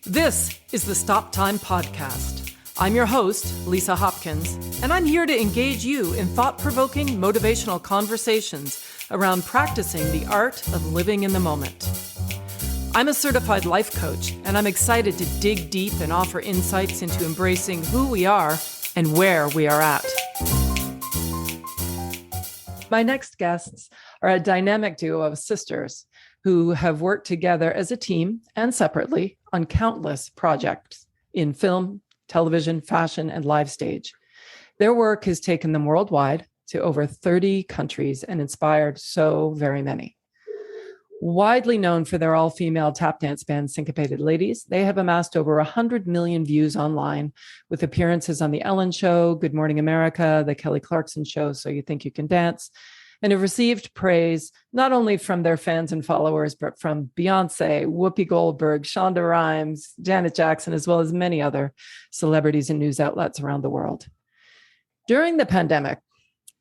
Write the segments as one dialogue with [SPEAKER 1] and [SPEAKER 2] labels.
[SPEAKER 1] This is the Stop Time Podcast. I'm your host, Lisa Hopkins, and I'm here to engage you in thought-provoking, motivational conversations around practicing the art of living in the moment. I'm a certified life coach, and I'm excited to dig deep and offer insights into embracing who we are and where we are at. My next guests are a dynamic duo of sisters who have worked together as a team and separately on countless projects in film, television, fashion, and live stage. Their work has taken them worldwide to over 30 countries and inspired so very many. Widely known for their all-female tap dance band, Syncopated Ladies, they have amassed over 100 million views online with appearances on The Ellen Show, Good Morning America, The Kelly Clarkson Show, So You Think You Can Dance, and have received praise not only from their fans and followers, but from Beyonce, Whoopi Goldberg, Shonda Rhimes, Janet Jackson, as well as many other celebrities and news outlets around the world. During the pandemic,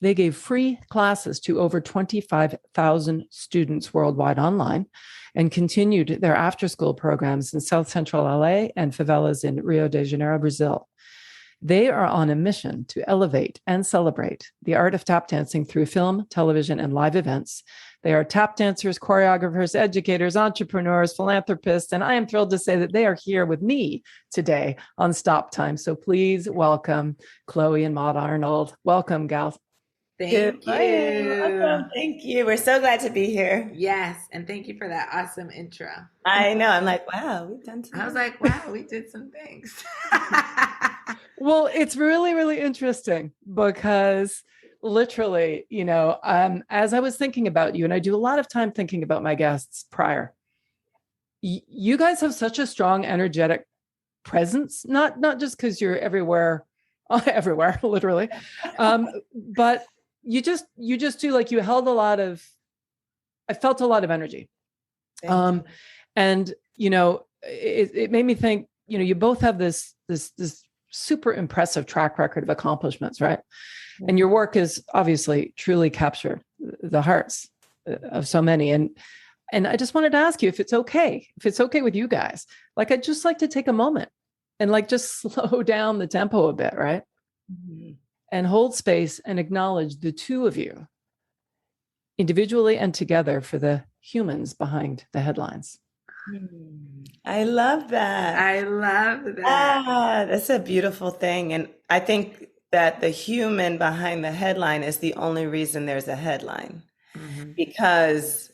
[SPEAKER 1] they gave free classes to over 25,000 students worldwide online and continued their after-school programs in South Central LA and Favelas in Rio De Janeiro, Brazil. They are on a mission to elevate and celebrate the art of tap dancing through film, television, and live events. They are tap dancers, choreographers, educators, entrepreneurs, philanthropists, and I am thrilled to say that they are here with me today on Stop Time. So please welcome Chloe and Maud Arnold. Welcome, gals.
[SPEAKER 2] Thank you.
[SPEAKER 3] Awesome. Thank you. We're so glad to be here.
[SPEAKER 2] Yes, and thank you for that awesome intro.
[SPEAKER 3] I know. I'm like, wow, we've done something.
[SPEAKER 2] I was like, wow, we did some things.
[SPEAKER 1] Well, it's really, really interesting because literally, as I was thinking about you, and I do a lot of time thinking about my guests prior, you guys have such a strong, energetic presence, not just because you're everywhere, literally, but you just do, like, you held I felt a lot of energy. And, it made me think, you both have this super impressive track record of accomplishments, right? And your work is obviously truly captured the hearts of so many. And I just wanted to ask you if it's okay with you guys, like, I'd just like to take a moment and just slow down the tempo a bit, right? Mm-hmm. And hold space and acknowledge the two of you individually and together for the humans behind the headlines.
[SPEAKER 3] I love that. That's a beautiful thing. And I think that the human behind the headline is the only reason there's a headline. Mm-hmm. Because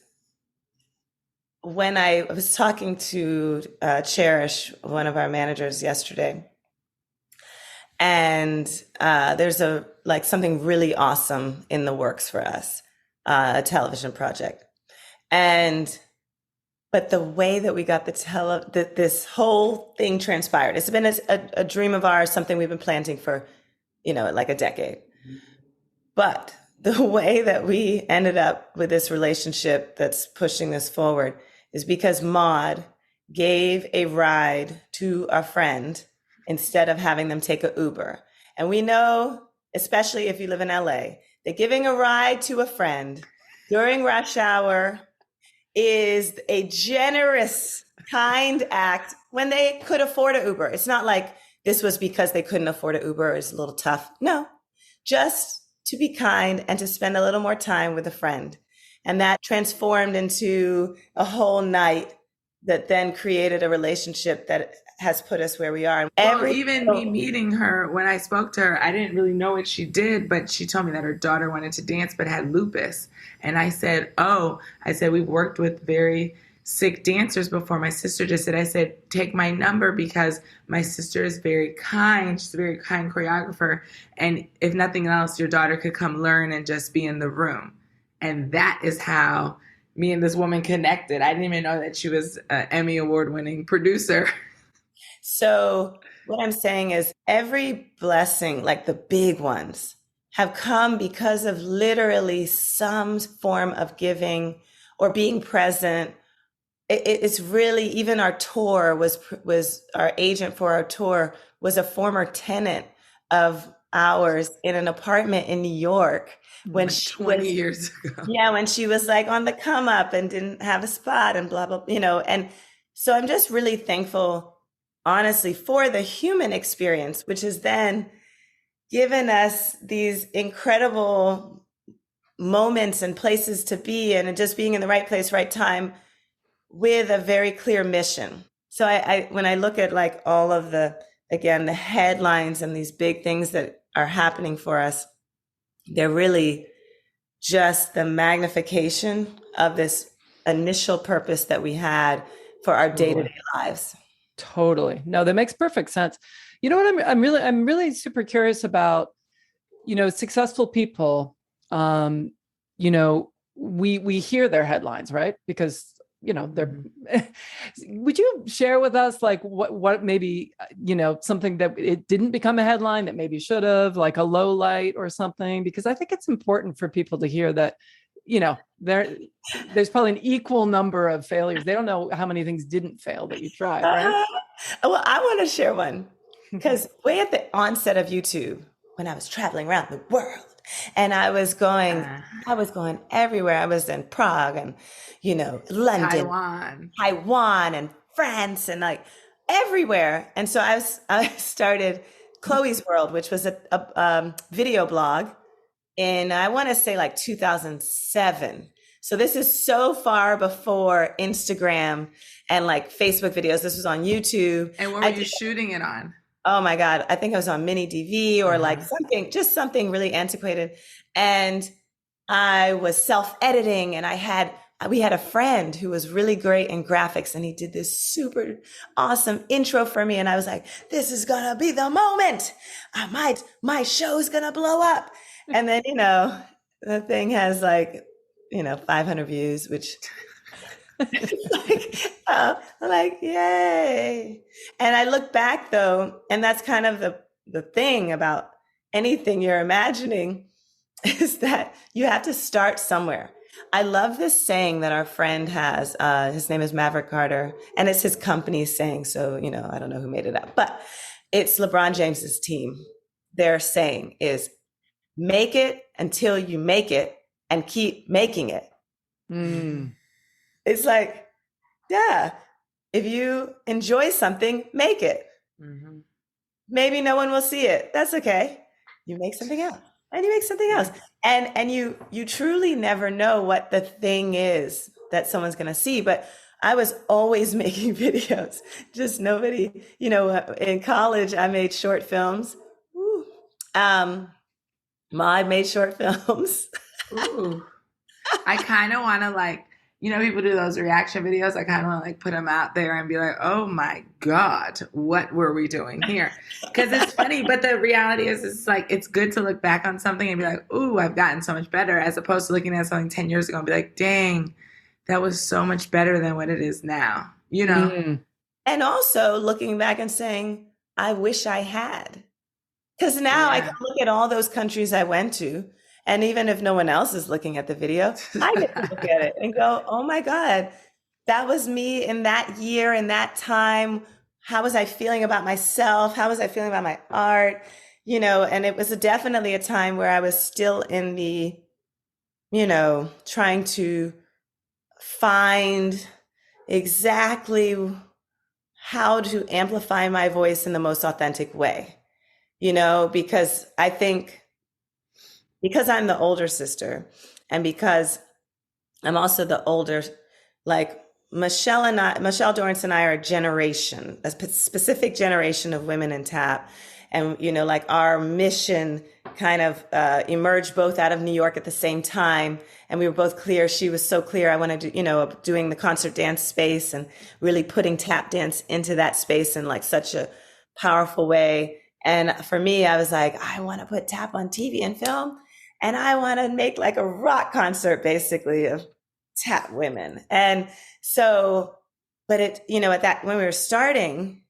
[SPEAKER 3] when I was talking to Cherish, one of our managers, yesterday, and there's something really awesome in the works for us, a television project. But the way that we got this whole thing transpired, it's been a dream of ours, something we've been planting for, like a decade. But the way that we ended up with this relationship that's pushing this forward is because Maud gave a ride to a friend instead of having them take an Uber. And we know, especially if you live in LA, that giving a ride to a friend during rush hour is a generous, kind act when they could afford an Uber. It's not like this was because they couldn't afford an Uber, it's a little tough. No, just to be kind and to spend a little more time with a friend. And that transformed into a whole night that then created a relationship that has put us where we are.
[SPEAKER 2] Me meeting her, when I spoke to her, I didn't really know what she did, but she told me that her daughter wanted to dance but had lupus. And I said, we've worked with very sick dancers before. My sister just said, I said, take my number because my sister is very kind. She's a very kind choreographer. And if nothing else, your daughter could come learn and just be in the room. And that is how me and this woman connected. I didn't even know that she was an Emmy award-winning producer.
[SPEAKER 3] So what I'm saying is every blessing, like the big ones, have come because of literally some form of giving or being present. It's really, even our tour was our agent for our tour was a former tenant of ours in an apartment in New York when she
[SPEAKER 2] 20 years ago.
[SPEAKER 3] Yeah, when she was like on the come up and didn't have a spot and blah, blah, And so I'm just really thankful honestly for the human experience, which has then given us these incredible moments and places to be in, and just being in the right place, right time, with a very clear mission. So I when I look at like all of the, again, the headlines and these big things that are happening for us, they're really just the magnification of this initial purpose that we had for our day-to-day lives.
[SPEAKER 1] Totally. No, that makes perfect sense. You know what I'm really super curious about, successful people. We hear their headlines, right? Because they're would you share with us like what maybe something that it didn't become a headline that maybe should have, like a low light or something? Because I think it's important for people to hear that there's probably an equal number of failures. They don't know how many things didn't fail that you tried, right?
[SPEAKER 3] Well, I want to share one, because way at the onset of YouTube, when I was traveling around the world, and I was going everywhere. I was in Prague and, London, Taiwan and France, and like everywhere. And so I started Chloe's World, which was a video blog in, I want to say like 2007. So this is so far before Instagram and like Facebook videos. This was on YouTube.
[SPEAKER 2] And what were you shooting it on?
[SPEAKER 3] Oh my God. I think I was on mini DV or like something really antiquated. And I was self-editing, and we had a friend who was really great in graphics, and he did this super awesome intro for me. And I was like, this is going to be the moment. My show's going to blow up. And then, the thing has like, 500 views, which like, yay. And I look back though, and that's kind of the thing about anything you're imagining, is that you have to start somewhere. I love this saying that our friend has. His name is Maverick Carter, and it's his company's saying. So, I don't know who made it up, but it's LeBron James's team. Their saying is, make it until you make it and keep making it. It's like, yeah, if you enjoy something, make it. Mm-hmm. Maybe no one will see it. That's okay. You make something else, and you make something else. And you truly never know what the thing is that someone's going to see. But I was always making videos. Just nobody, in college, I made short films. Maud made short films.
[SPEAKER 2] Ooh. I kind of want to people do those reaction videos. I kind of want to put them out there and be like, oh my God, what were we doing here? Because it's funny, but the reality is it's good to look back on something and be like, ooh, I've gotten so much better, as opposed to looking at something 10 years ago and be like, dang, that was so much better than what it is now,
[SPEAKER 3] And also looking back and saying, I wish I had. Because now I can look at all those countries I went to, and even if no one else is looking at the video, I get to look at it and go, oh my God, that was me in that year, in that time. How was I feeling about myself? How was I feeling about my art? And it was definitely a time where I was still in the, trying to find exactly how to amplify my voice in the most authentic way. Because I think, because I'm the older sister, and because I'm also the older, like Michelle Dorrance and I are a generation, a specific generation of women in tap. And, our mission kind of emerged both out of New York at the same time. And we were both clear. She was so clear. I wanted to, doing the concert dance space and really putting tap dance into that space in like such a powerful way. And for me, I was like, I want to put tap on TV and film. And I want to make like a rock concert, basically, of tap women. And so, but it, at that, when we were starting,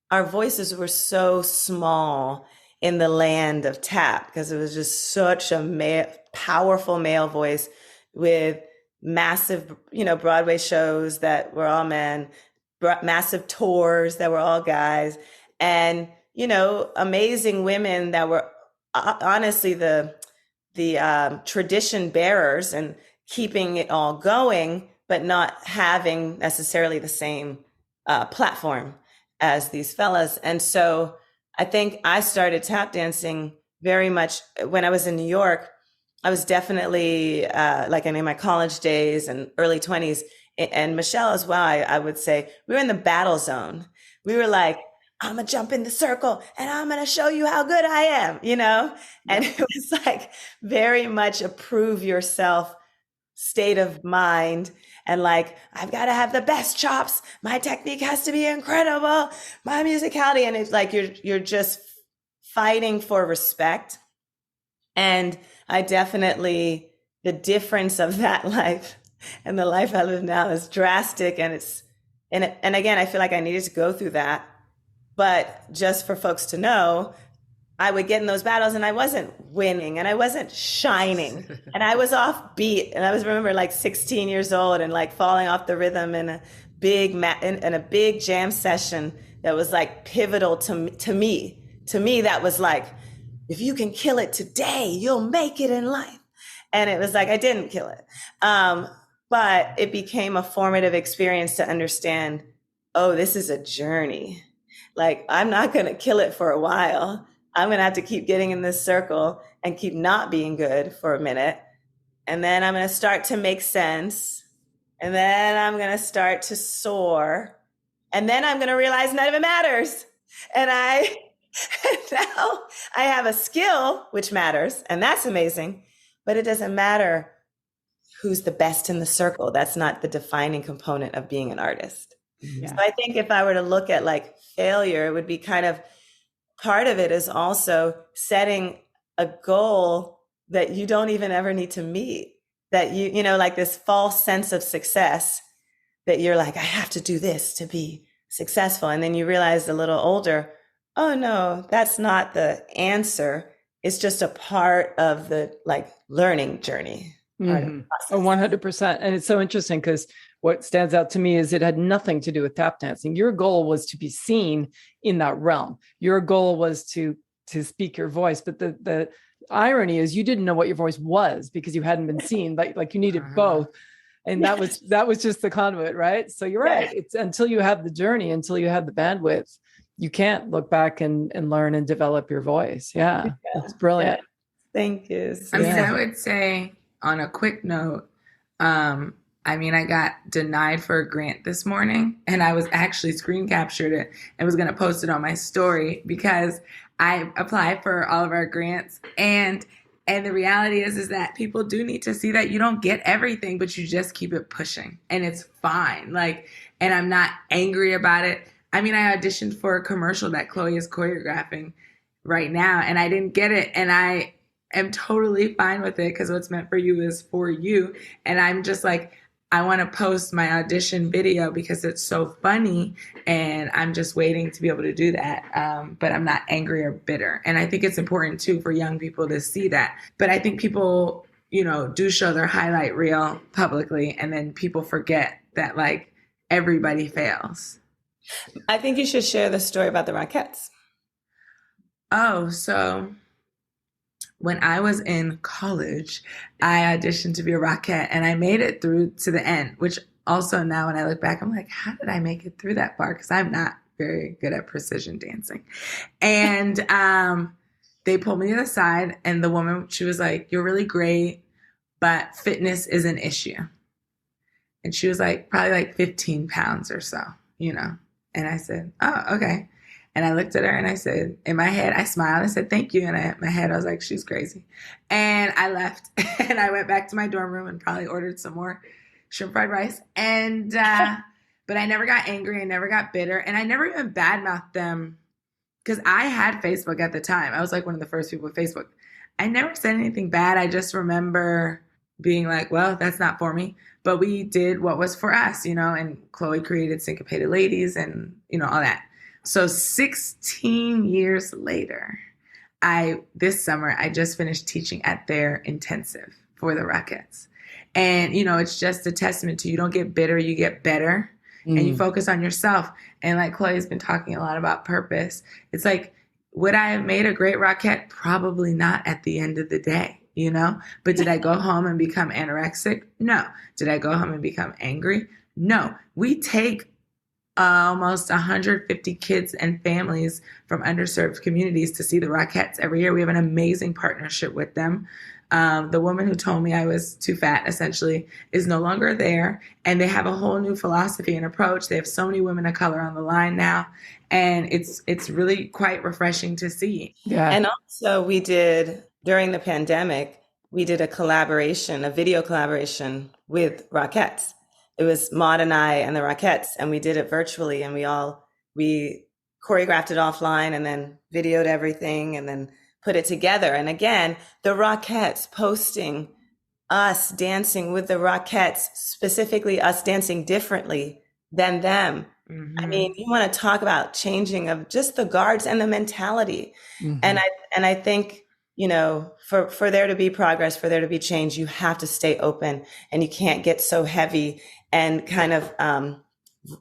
[SPEAKER 3] our voices were so small in the land of tap, because it was just such a powerful male voice with massive, Broadway shows that were all men, massive tours that were all guys, and, amazing women that were honestly the tradition bearers and keeping it all going, but not having necessarily the same platform as these fellas. And so I think I started tap dancing very much when I was in New York. I was definitely like in my college days and early 20s, and Michelle as well. I would say we were in the battle zone. We were like, I'm gonna jump in the circle and I'm gonna show you how good I am, you know? And it was like very much a prove yourself state of mind. And like, I've got to have the best chops. My technique has to be incredible. My musicality. And it's like, you're just fighting for respect. And I definitely, the difference of that life and the life I live now is drastic. And and again, I feel like I needed to go through that. But just for folks to know, I would get in those battles and I wasn't winning and I wasn't shining and I was off beat. And I remember like 16 years old and like falling off the rhythm in a big in a big jam session that was like pivotal to me. To me, that was like, if you can kill it today, you'll make it in life. And it was like, I didn't kill it. But it became a formative experience to understand, oh, this is a journey. Like, I'm not going to kill it for a while. I'm going to have to keep getting in this circle and keep not being good for a minute. And then I'm going to start to make sense. And then I'm going to start to soar. And then I'm going to realize none of it matters. And now I have a skill, which matters. And that's amazing. But it doesn't matter who's the best in the circle. That's not the defining component of being an artist. Yeah. So I think if I were to look at like failure, it would be kind of, part of it is also setting a goal that you don't even ever need to meet, that you know, like this false sense of success that you're like, I have to do this to be successful. And then you realize a little older, oh no, that's not the answer. It's just a part of the like learning journey.
[SPEAKER 1] Mm-hmm. 100%. And it's so interesting because what stands out to me is it had nothing to do with tap dancing. Your goal was to be seen in that realm. Your goal was to speak your voice. But the irony is you didn't know what your voice was because you hadn't been seen, like you needed both. And that was just the conduit, right? So you're right. It's until you have the journey, until you have the bandwidth, you can't look back and learn and develop your voice. Yeah. That's brilliant.
[SPEAKER 3] Yeah. Thank you.
[SPEAKER 2] I mean, I would say on a quick note, I got denied for a grant this morning and I was actually screen captured it and was going to post it on my story because I applied for all of our grants and the reality is that people do need to see that you don't get everything, but you just keep it pushing and it's fine. Like, and I'm not angry about it. I mean, I auditioned for a commercial that Chloe is choreographing right now and I didn't get it. And I am totally fine with it because what's meant for you is for you. And I'm just like, I want to post my audition video because it's so funny and I'm just waiting to be able to do that. But I'm not angry or bitter. And I think it's important too for young people to see that. But I think people, do show their highlight reel publicly and then people forget that like everybody fails.
[SPEAKER 3] I think you should share the story about the Rockettes.
[SPEAKER 2] Oh, so when I was in college, I auditioned to be a Rockette and I made it through to the end, which also now when I look back, I'm like, how did I make it through that far? Because I'm not very good at precision dancing. And they pulled me to the side and the woman, she was like, you're really great, but fitness is an issue. And she was like, probably like 15 pounds or so, And I said, oh, okay. And I looked at her and I said, in my head, I smiled. I said, thank you. And in my head, I was like, she's crazy. And I left and I went back to my dorm room and probably ordered some more shrimp fried rice. And, but I never got angry. I never got bitter. And I never even badmouthed them because I had Facebook at the time. I was like one of the first people with Facebook. I never said anything bad. I just remember being like, well, that's not for me. But we did what was for us, and Chloe created Syncopated Ladies and, all that. So 16 years later, this summer, I just finished teaching at their intensive for the Rockettes. And, it's just a testament to you don't get bitter, you get better and you focus on yourself. And like Chloe's been talking a lot about purpose. It's like, would I have made a great Rockette? Probably not at the end of the day, But did I go home and become anorexic? No. Did I go home and become angry? No. We take almost 150 kids and families from underserved communities to see the Rockettes every year. We have an amazing partnership with them. The woman who told me I was too fat, essentially, is no longer there. And they have a whole new philosophy and approach. They have so many women of color on the line now. And it's really quite refreshing to see.
[SPEAKER 1] Yeah.
[SPEAKER 3] And also we did, during the pandemic, we did a collaboration, a video collaboration with Rockettes. It was Maud and I and the Rockettes, and we did it virtually, and we choreographed it offline and then videoed everything and then put it together. And again, the Rockettes posting us dancing with the Rockettes, specifically us dancing differently than them. Mm-hmm. I mean, you want to talk about changing of just the guards and the mentality. Mm-hmm. And I think, you know, for there to be progress, for there to be change, you have to stay open, and you can't get so heavy and kind of,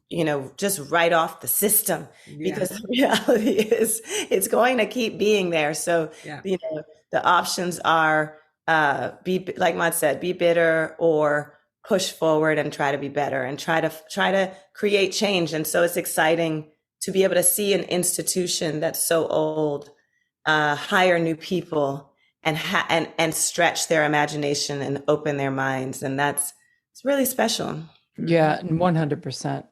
[SPEAKER 3] you know, just write off the system, because the reality is it's going to keep being there. So, you know, the options are, like Maud said, be bitter or push forward and try to be better and try to create change. And so it's exciting to be able to see an institution that's so old, hire new people and stretch their imagination and open their minds. And it's really special.
[SPEAKER 1] Yeah, 100%.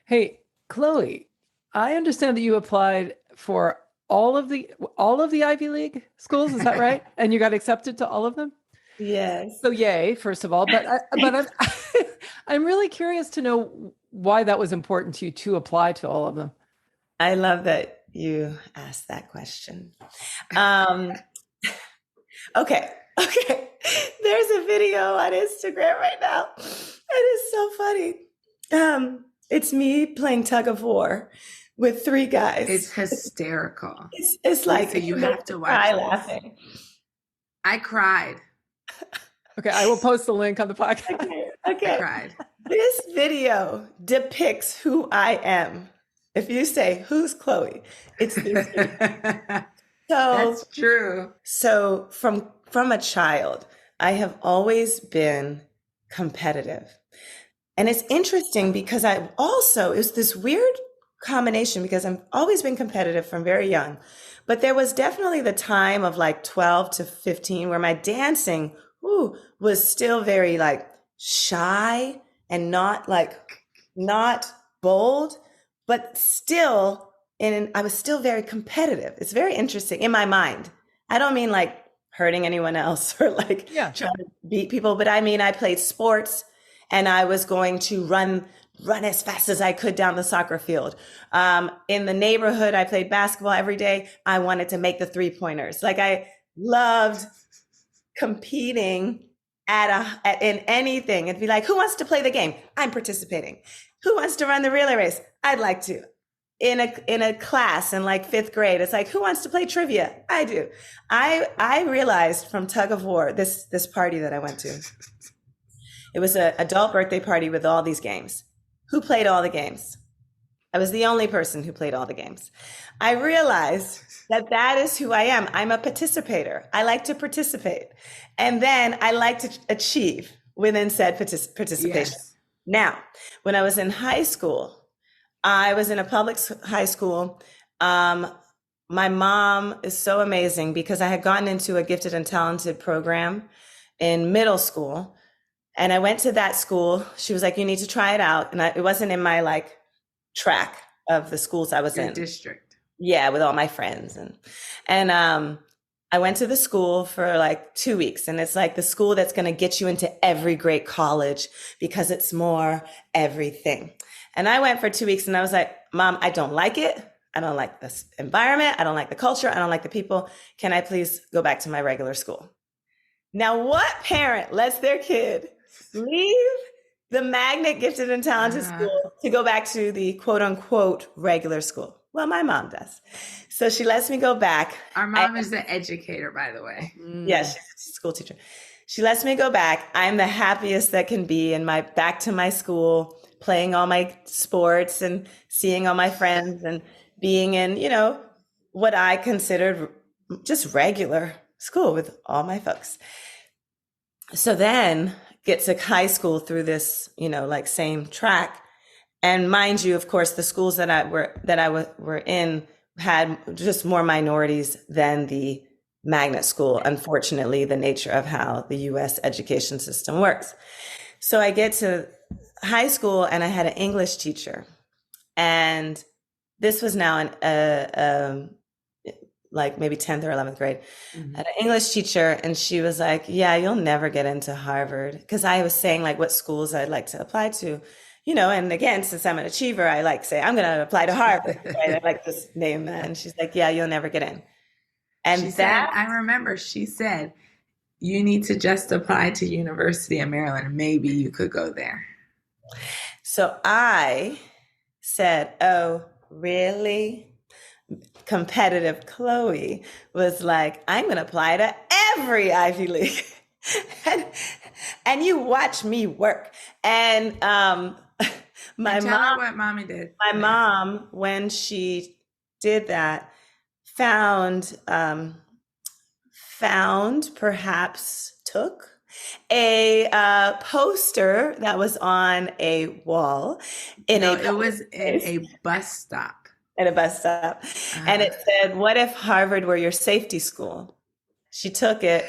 [SPEAKER 1] Hey, Chloe, I understand that you applied for all of the Ivy League schools. Is that right? And you got accepted to all of them?
[SPEAKER 3] Yes.
[SPEAKER 1] So yay, first of all, but I'm really curious to know why that was important to you to apply to all of them.
[SPEAKER 3] I love that you asked that question. Okay. There's a video on Instagram right now. It is so funny. It's me playing tug of war with 3 guys.
[SPEAKER 2] It's hysterical.
[SPEAKER 3] It's like
[SPEAKER 2] Lisa, you have to watch this.
[SPEAKER 3] Laughing.
[SPEAKER 2] I cried.
[SPEAKER 1] Okay, I will post the link on the podcast.
[SPEAKER 3] Okay.
[SPEAKER 2] I cried.
[SPEAKER 3] This video depicts who I am. If you say, who's Chloe? It's this video.
[SPEAKER 2] That's true.
[SPEAKER 3] So from a child, I have always been competitive. And it's interesting because it's this weird combination, because I've always been competitive from very young. But there was definitely the time of like 12 to 15 where my dancing was still very like shy and not bold, but still, and I was still very competitive. It's very interesting in my mind. I don't mean like hurting anyone else or like trying to beat people, but I mean, I played sports and I was going to run as fast as I could down the soccer field. In the neighborhood, I played basketball every day. I wanted to make the 3-pointers. Like I loved competing in anything. It'd be like, who wants to play the game? I'm participating. Who wants to run the relay race? I'd like to. In a class in like 5th grade, it's like, who wants to play trivia? I do. I realized from tug of war, this party that I went to, it was an adult birthday party with all these games. Who played all the games? I was the only person who played all the games. I realized that is who I am. I'm a participator. I like to participate. And then I like to achieve within said participation. Yes. Now, when I was in high school, I was in a public high school. My mom is so amazing because I had gotten into a gifted and talented program in middle school. And I went to that school. She was like, you need to try it out. And it wasn't in my like track of the schools I was in.
[SPEAKER 2] District.
[SPEAKER 3] Yeah, with all my friends. And I went to the school for like 2 weeks. And it's like the school that's going to get you into every great college because it's more everything. And I went for 2 weeks and I was like, Mom, I don't like it. I don't like this environment. I don't like the culture. I don't like the people. Can I please go back to my regular school? Now, what parent lets their kid leave the magnet gifted and talented school to go back to the quote unquote regular school? Well, my mom does. So she lets me go back.
[SPEAKER 2] Our mom is the educator, by the way.
[SPEAKER 3] Yeah, she's a school teacher. She lets me go back. I'm the happiest that can be in back to my school, playing all my sports and seeing all my friends and being in, what I considered just regular school with all my folks. So then get to high school through this, like same track. And mind you, of course, the schools that were in had just more minorities than the magnet school. Unfortunately, the nature of how the U.S. education system works. So I get to high school and I had an English teacher, and this was now like maybe 10th or 11th grade.
[SPEAKER 1] Mhm.
[SPEAKER 3] I had an English teacher, and she was like, yeah, you'll never get into Harvard. Because I was saying like what schools I'd like to apply to, and again, since I'm an achiever, I like say, I'm going to apply to Harvard. Right? I like to name that. And she's like, yeah, you'll never get in. And
[SPEAKER 2] she said, I remember she said, you need to just apply to University of Maryland. Maybe you could go there.
[SPEAKER 3] So I said, oh, really? Competitive Chloe was like, I'm going to apply to every Ivy League. and you watch me work. And my
[SPEAKER 2] tell her what mommy did.
[SPEAKER 3] My mom, when she did that, found perhaps took a poster that was on a wall
[SPEAKER 2] it was in a bus stop.
[SPEAKER 3] At a bus stop. And it said, what if Harvard were your safety school? She took it,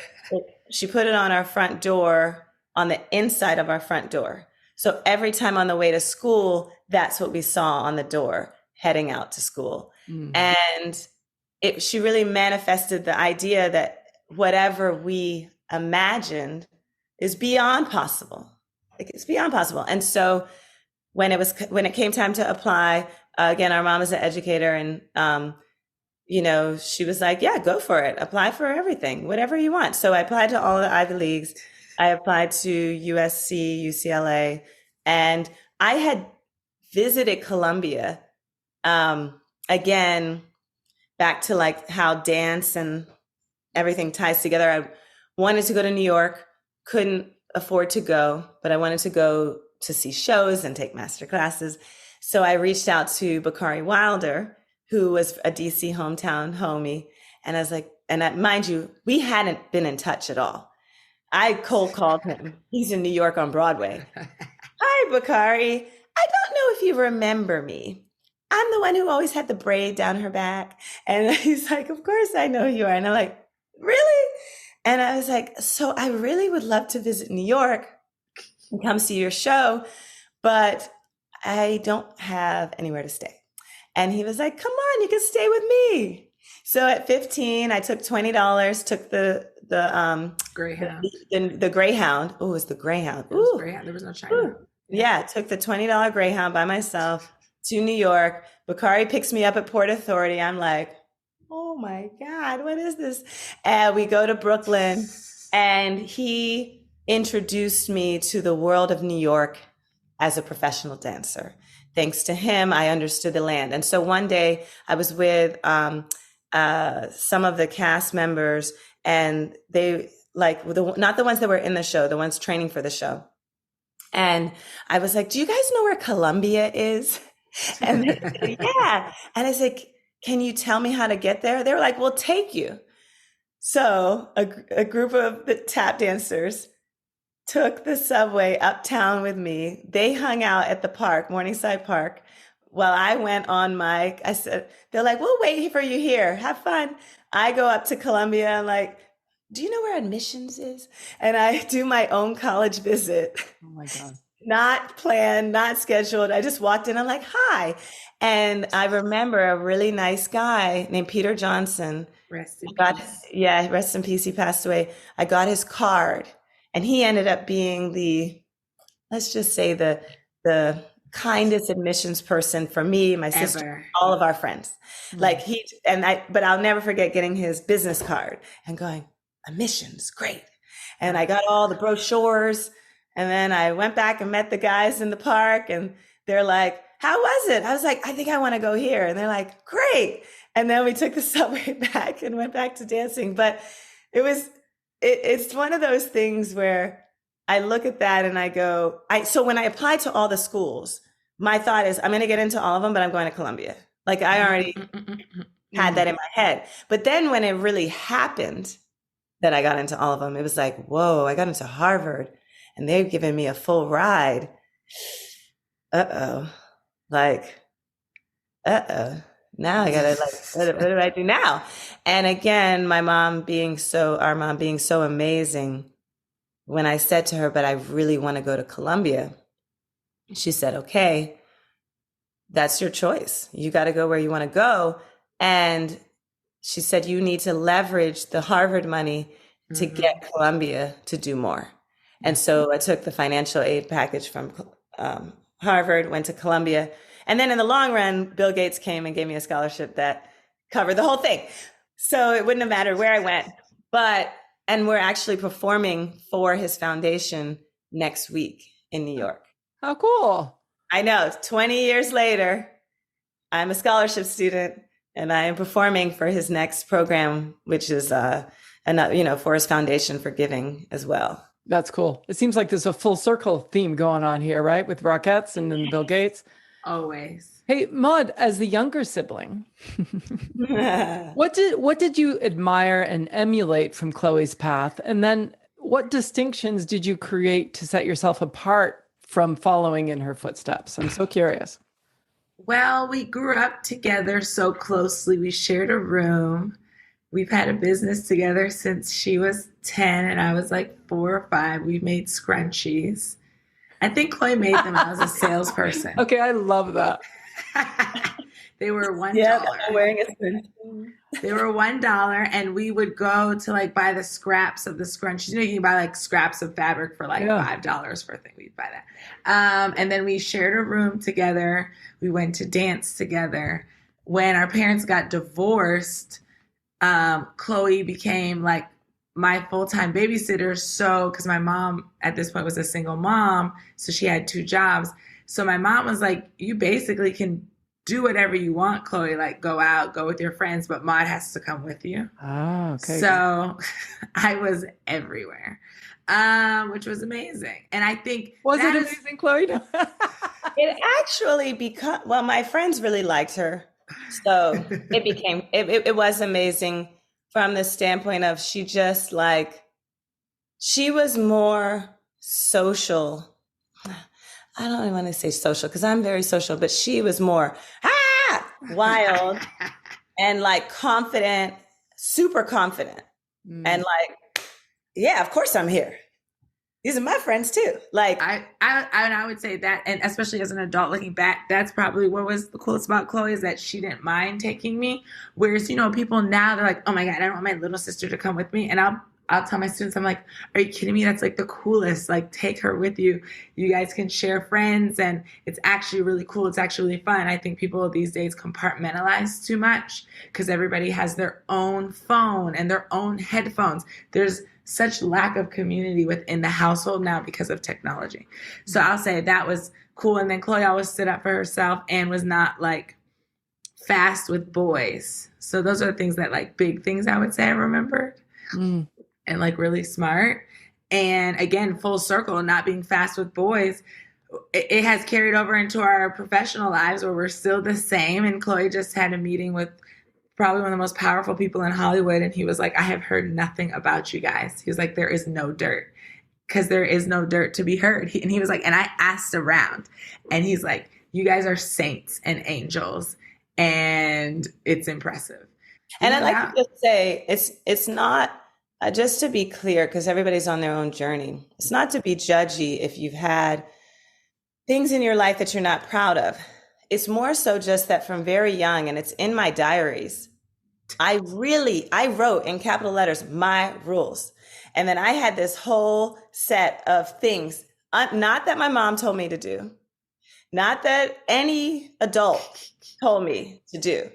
[SPEAKER 3] she put it on our front door, on the inside of our front door. So every time on the way to school, that's what we saw on the door heading out to school. Mm-hmm. And she really manifested the idea that whatever we imagined is beyond possible. Like, it's beyond possible. And so when it came time to apply, again, our mom is an educator, and she was like, yeah, go for it. Apply for everything, whatever you want. So I applied to all the Ivy Leagues. I applied to USC, UCLA, and I had visited Columbia. Again, back to like how dance and everything ties together. I wanted to go to New York, couldn't afford to go, but I wanted to go to see shows and take master classes. So I reached out to Bakari Wilder, who was a DC hometown homie. And I was like, mind you, we hadn't been in touch at all. I cold called him. He's in New York on Broadway. Hi, Bakari. I don't know if you remember me. I'm the one who always had the braid down her back. And he's like, of course I know who you are. And I'm like, really? And I was like, so I really would love to visit New York and come see your show, but I don't have anywhere to stay. And he was like, come on, you can stay with me. So at 15, I took $20, took the
[SPEAKER 2] Greyhound.
[SPEAKER 3] The Greyhound. Oh, it was the Greyhound.
[SPEAKER 2] Ooh. Greyhound. There was no China.
[SPEAKER 3] Yeah, took the $20 Greyhound by myself to New York. Bakari picks me up at Port Authority. I'm like, oh my God, what is this? And we go to Brooklyn, and he introduced me to the world of New York as a professional dancer. Thanks to him, I understood the land. And so one day I was with some of the cast members, and they not the ones that were in the show, the ones training for the show. And I was like, do you guys know where Columbia is? And they said, yeah. And I said, can you tell me how to get there? They were like, we'll take you. So a group of the tap dancers took the subway uptown with me. They hung out at the park, Morningside Park, while I went on I said, they're like, we'll wait for you here. Have fun. I go up to Columbia and like, do you know where admissions is? And I do my own college visit.
[SPEAKER 1] Oh my God. Not
[SPEAKER 3] planned, not scheduled. I just walked in. I'm like, hi. And I remember a really nice guy named Peter Johnson.
[SPEAKER 2] Rest in peace.
[SPEAKER 3] Yeah, rest in peace. He passed away. I got his card, and he ended up being let's just say the kindest admissions person for me, my sister, all of our friends. Mm-hmm. But I'll never forget getting his business card and going, admissions, great. And I got all the brochures, and then I went back and met the guys in the park, and they're like, how was it? I was like, I think I want to go here. And they're like, great. And then we took the subway back and went back to dancing. But it's one of those things where I look at that and I go, so when I applied to all the schools, my thought is I'm going to get into all of them, but I'm going to Columbia. Like, I already had that in my head. But then when it really happened that I got into all of them, it was like, whoa, I got into Harvard and they've given me a full ride. Uh-oh. like, uh-oh, now I gotta like, what do I do now? And again, our mom being so amazing, when I said to her, but I really want to go to Colombia, she said, okay, that's your choice. You got to go where you want to go. And she said, you need to leverage the Harvard money to get Columbia to do more. And so I took the financial aid package from Harvard, went to Columbia. And then in the long run, Bill Gates came and gave me a scholarship that covered the whole thing. So it wouldn't have mattered where I went. And we're actually performing for his foundation next week in New York.
[SPEAKER 1] How cool.
[SPEAKER 3] I know. 20 years later, I'm a scholarship student and I am performing for his next program, which is for his foundation for giving as well.
[SPEAKER 1] That's cool. It seems like there's a full circle theme going on here, right? With Rockettes and then Bill Gates.
[SPEAKER 2] Always.
[SPEAKER 1] Hey, Maud, as the younger sibling, what did you admire and emulate from Chloe's path? And then what distinctions did you create to set yourself apart from following in her footsteps? I'm so curious.
[SPEAKER 2] Well, we grew up together so closely. We shared a room. We've had a business together since she was 10 and I was like 4 or 5. We made scrunchies. I think Chloe made them. I was a salesperson.
[SPEAKER 1] Okay, I love that.
[SPEAKER 2] They were $1.
[SPEAKER 3] Yeah, I'm wearing a scrunchie.
[SPEAKER 2] They were $1, and we would go to like buy the scraps of the scrunchies. You know, you can buy like scraps of fabric for like $5 for a thing. We'd buy that. And then we shared a room together. We went to dance together. When our parents got divorced, Chloe became like my full-time babysitter. So, because my mom at this point was a single mom, so she had 2 jobs. So my mom was like, you basically can do whatever you want, Chloe, like go out, go with your friends, but Maud has to come with you.
[SPEAKER 1] Oh, okay.
[SPEAKER 2] So I was everywhere, which was amazing. And I think
[SPEAKER 1] was it amazing, Chloe?
[SPEAKER 3] It actually my friends really liked her. So it was amazing from the standpoint of she was more social. I don't even want to say social because I'm very social, but she was more wild and like confident, super confident. And like, yeah, of course I'm here. These are my friends too. Like
[SPEAKER 2] I would say that, and especially as an adult looking back, that's probably what was the coolest about Chloe is that she didn't mind taking me. Whereas, people now they're like, oh my God, I don't want my little sister to come with me. And I'll tell my students, I'm like, are you kidding me? That's like the coolest. Like, take her with you. You guys can share friends, and it's actually really cool. It's actually really fun. I think people these days compartmentalize too much because everybody has their own phone and their own headphones. There's such lack of community within the household now because of technology. So I'll say that was cool. And then Chloe always stood up for herself and was not like fast with boys. So those are the things that like big things I would say I remembered. And like really smart. And again, full circle, not being fast with boys, it has carried over into our professional lives where we're still the same. And Chloe just had a meeting with probably one of the most powerful people in Hollywood. And he was like, I have heard nothing about you guys. He was like, there is no dirt because there is no dirt to be heard. And he was like, and I asked around and he's like, you guys are saints and angels. And it's impressive.
[SPEAKER 3] And I'd like to just say, it's not, just to be clear, because everybody's on their own journey. It's not to be judgy if you've had things in your life that you're not proud of. It's more so just that from very young, and it's in my diaries, I wrote in capital letters, my rules. And then I had this whole set of things, not that my mom told me to do, not that any adult told me to do.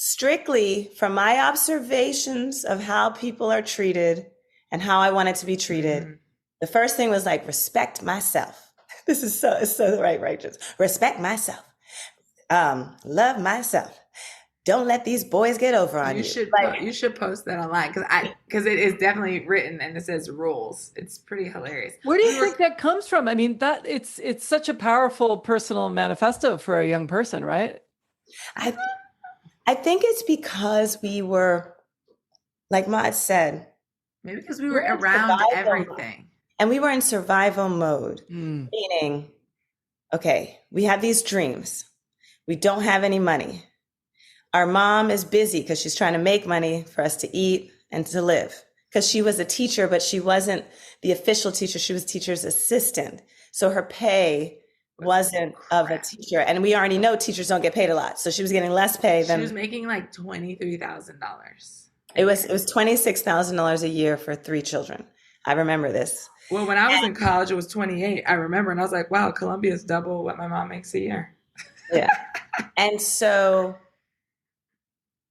[SPEAKER 3] Strictly from my observations of how people are treated and how I wanted to be treated. The first thing was like, respect myself. This is so righteous. Respect myself. Love myself. Don't let these boys get over on you.
[SPEAKER 2] You should post that online because it is definitely written and it says rules. It's pretty hilarious.
[SPEAKER 1] Where do you think that comes from? I mean, that it's such a powerful personal manifesto for a young person, right?
[SPEAKER 3] I think it's because we were, like Maud said,
[SPEAKER 2] maybe because we were around everything.
[SPEAKER 3] And we were in survival mode, meaning, okay, we have these dreams. We don't have any money. Our mom is busy because she's trying to make money for us to eat and to live. Because she was a teacher, but she wasn't the official teacher. She was teacher's assistant. So her pay wasn't of a teacher. And we already know teachers don't get paid a lot. So she was getting less pay than.
[SPEAKER 2] She was making like $23,000.
[SPEAKER 3] It was $26,000 a year for 3 children. I remember this.
[SPEAKER 2] Well, when I was in college, it was 28. I remember, and I was like, wow, Columbia's double what my mom makes a year.
[SPEAKER 3] Yeah. And so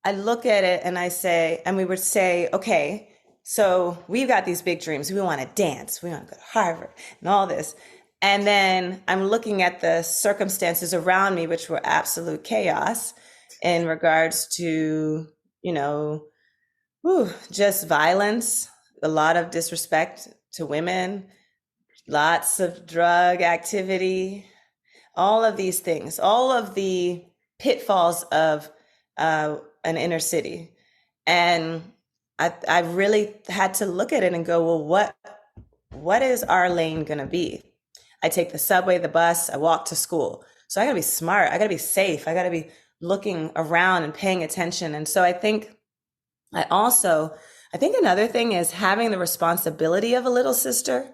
[SPEAKER 3] I look at it and I say, and we would say, okay, so we've got these big dreams. We want to dance. We want to go to Harvard and all this. And then I'm looking at the circumstances around me, which were absolute chaos in regards to, just violence, a lot of disrespect to women, lots of drug activity, all of these things, all of the pitfalls of an inner city. And I really had to look at it and go, well, what is our lane going to be? I take the subway, the bus, I walk to school. So I got to be smart. I got to be safe. I got to be looking around and paying attention. And so I think another thing is having the responsibility of a little sister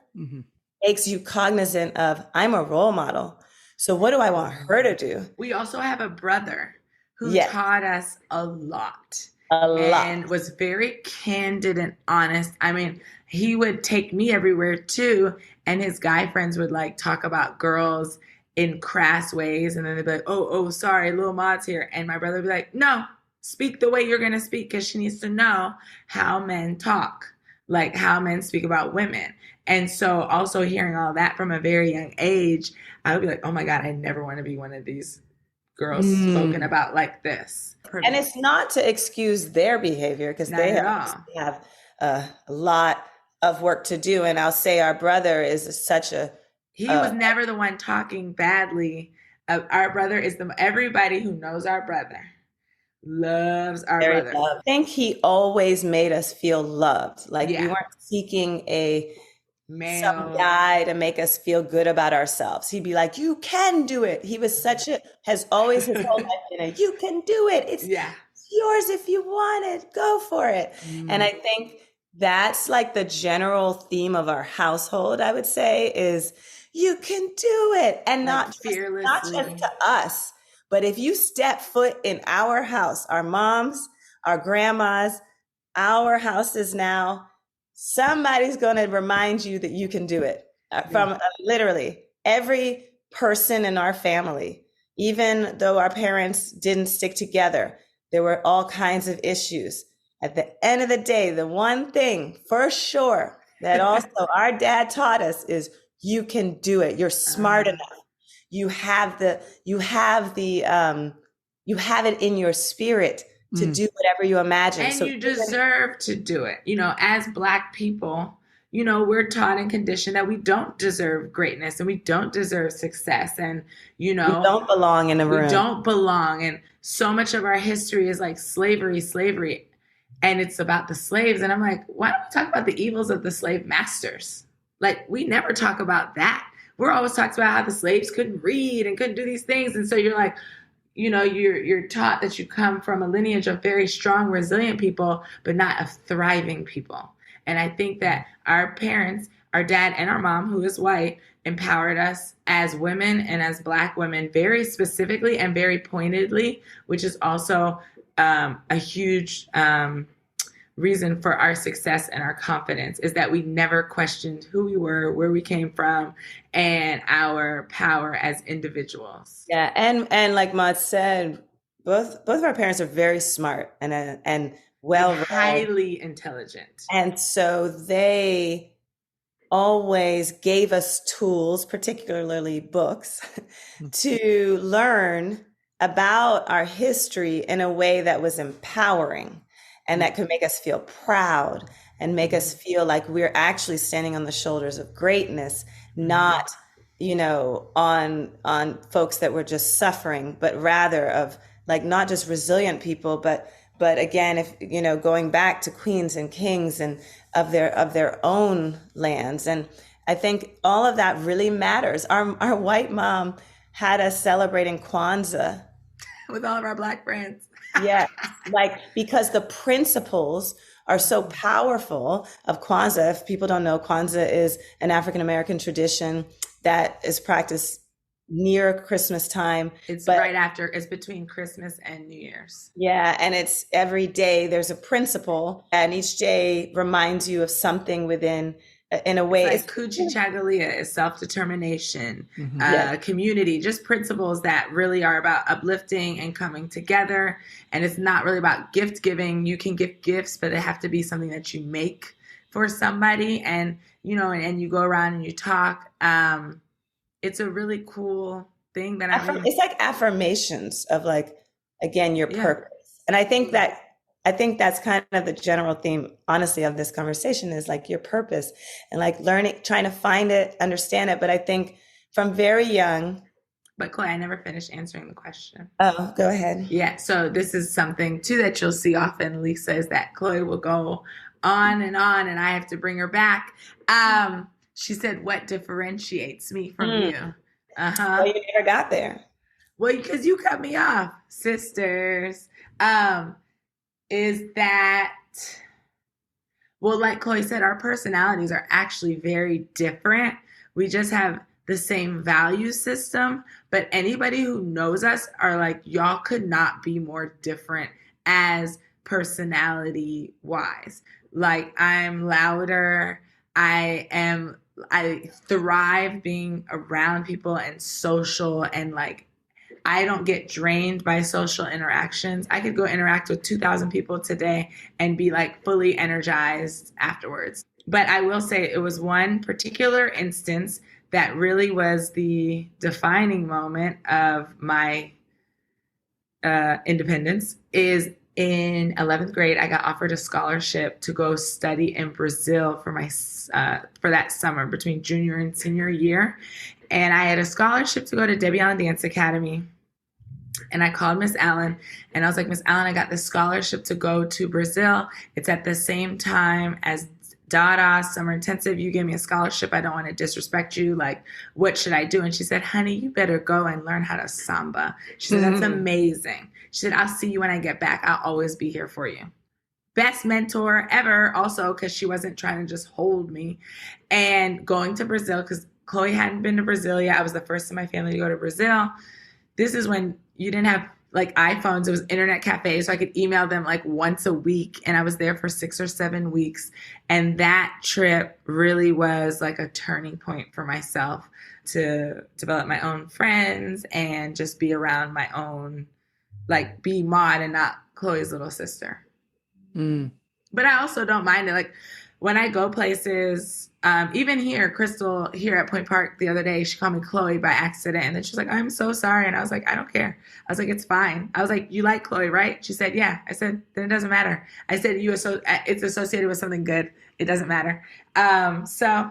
[SPEAKER 3] makes you cognizant of, I'm a role model. So what do I want her to do?
[SPEAKER 2] We also have a brother who taught us a lot. And was very candid and honest. I mean, he would take me everywhere too. And his guy friends would like talk about girls in crass ways. And then they'd be like, oh, sorry, Lil Maud's here. And my brother would be like, no, speak the way you're going to speak, because she needs to know how men talk, like how men speak about women. And so also hearing all that from a very young age, I would be like, oh my God, I never want to be one of these girls spoken about like this.
[SPEAKER 3] And it's not to excuse their behavior, because they have a lot of work to do. And I'll say our brother is
[SPEAKER 2] he was never the one talking badly. Our brother is everybody who knows our brother loves our brother.
[SPEAKER 3] I think he always made us feel loved. Like we weren't seeking some guy to make us feel good about ourselves. He'd be like, you can do it. He was has always his whole life been you can do it. It's yours if you want it. Go for it. And I think that's like the general theme of our household, I would say, is you can do it. And not just to us, but if you step foot in our house, our moms, our grandmas, our houses now, somebody's going to remind you that you can do it. From literally every person in our family, even though our parents didn't stick together, there were all kinds of issues. At the end of the day, the one thing for sure that also our dad taught us is you can do it. You're smart enough. You have it in your spirit to do whatever you imagine.
[SPEAKER 2] And you deserve to do it. As Black people, we're taught and conditioned that we don't deserve greatness and we don't deserve success. And, we
[SPEAKER 3] don't belong in a room.
[SPEAKER 2] We don't belong. And so much of our history is like slavery. And it's about the slaves. And I'm like, why don't we talk about the evils of the slave masters? Like, we never talk about that. We're always talking about how the slaves couldn't read and couldn't do these things. And so you're like, you're taught that you come from a lineage of very strong, resilient people, but not of thriving people. And I think that our parents, our dad and our mom, who is white, empowered us as women and as Black women very specifically and very pointedly, which is also a huge reason for our success and our confidence, is that we never questioned who we were, where we came from, and our power as individuals.
[SPEAKER 3] Yeah, and like Maud said, both of our parents are very smart and well-read,
[SPEAKER 2] highly intelligent,
[SPEAKER 3] and so they always gave us tools, particularly books, to learn about our history in a way that was empowering and that could make us feel proud and make us feel like we're actually standing on the shoulders of greatness, not, on folks that were just suffering, but rather of like not just resilient people, but again, if going back to queens and kings and of their own lands. And I think all of that really matters. Our white mom had us celebrating Kwanzaa
[SPEAKER 2] with all of our Black friends.
[SPEAKER 3] Yeah, like because the principles are so powerful of Kwanzaa. If people don't know, Kwanzaa is an African American tradition that is practiced near Christmas time.
[SPEAKER 2] It's right after, it's between Christmas and New Year's.
[SPEAKER 3] Yeah, and it's every day there's a principle, and each day reminds you of something within, in a way.
[SPEAKER 2] It's like Kuchi Chagalia is self-determination, community, just principles that really are about uplifting and coming together. And it's not really about gift giving. You can give gifts, but it have to be something that you make for somebody. And, you know, and you go around and you talk. It's a really cool thing that
[SPEAKER 3] it's like affirmations of like, again, your purpose. And I think that's kind of the general theme, honestly, of this conversation is like your purpose and like learning, trying to find it, understand it. But I think from very young.
[SPEAKER 2] But Chloe, I never finished answering the question.
[SPEAKER 3] Oh, go ahead.
[SPEAKER 2] Yeah. So this is something too that you'll see often, Lisa, is that Chloe will go on and I have to bring her back. She said, what differentiates me from you?
[SPEAKER 3] Well, you never got there.
[SPEAKER 2] Well, because you cut me off, sisters. Is that, well, like Chloe said, our personalities are actually very different. We just have the same value system, but anybody who knows us are like, y'all could not be more different as personality wise. Like I'm louder. I thrive being around people and social, and like I don't get drained by social interactions. I could go interact with 2,000 people today and be like fully energized afterwards. But I will say it was one particular instance that really was the defining moment of my independence. Is in 11th grade, I got offered a scholarship to go study in Brazil for my for that summer between junior and senior year. And I had a scholarship to go to Debbie Allen Dance Academy. And I called Miss Allen and I was like, Miss Allen, I got this scholarship to go to Brazil. It's at the same time as Dada Summer Intensive. You gave me a scholarship. I don't want to disrespect you. Like, what should I do? And she said, honey, you better go and learn how to samba. She said, that's amazing. She said, I'll see you when I get back. I'll always be here for you. Best mentor ever, also, because she wasn't trying to just hold me. And going to Brazil, because Chloe hadn't been to Brazil yet. I was the first in my family to go to Brazil. This is when you didn't have like iPhones. It was internet cafes, so I could email them like once a week. And I was there for 6 or 7 weeks. And that trip really was like a turning point for myself to develop my own friends and just be around my own, like be Maud and not Chloe's little sister. But I also don't mind it. Like when I go places, even here, Crystal here at Point Park the other day, she called me Chloe by accident. And then she's like, I'm so sorry. And I was like, I don't care. I was like, it's fine. I was like, you like Chloe, right? She said, yeah. I said, then it doesn't matter. I said, it's associated with something good. It doesn't matter. So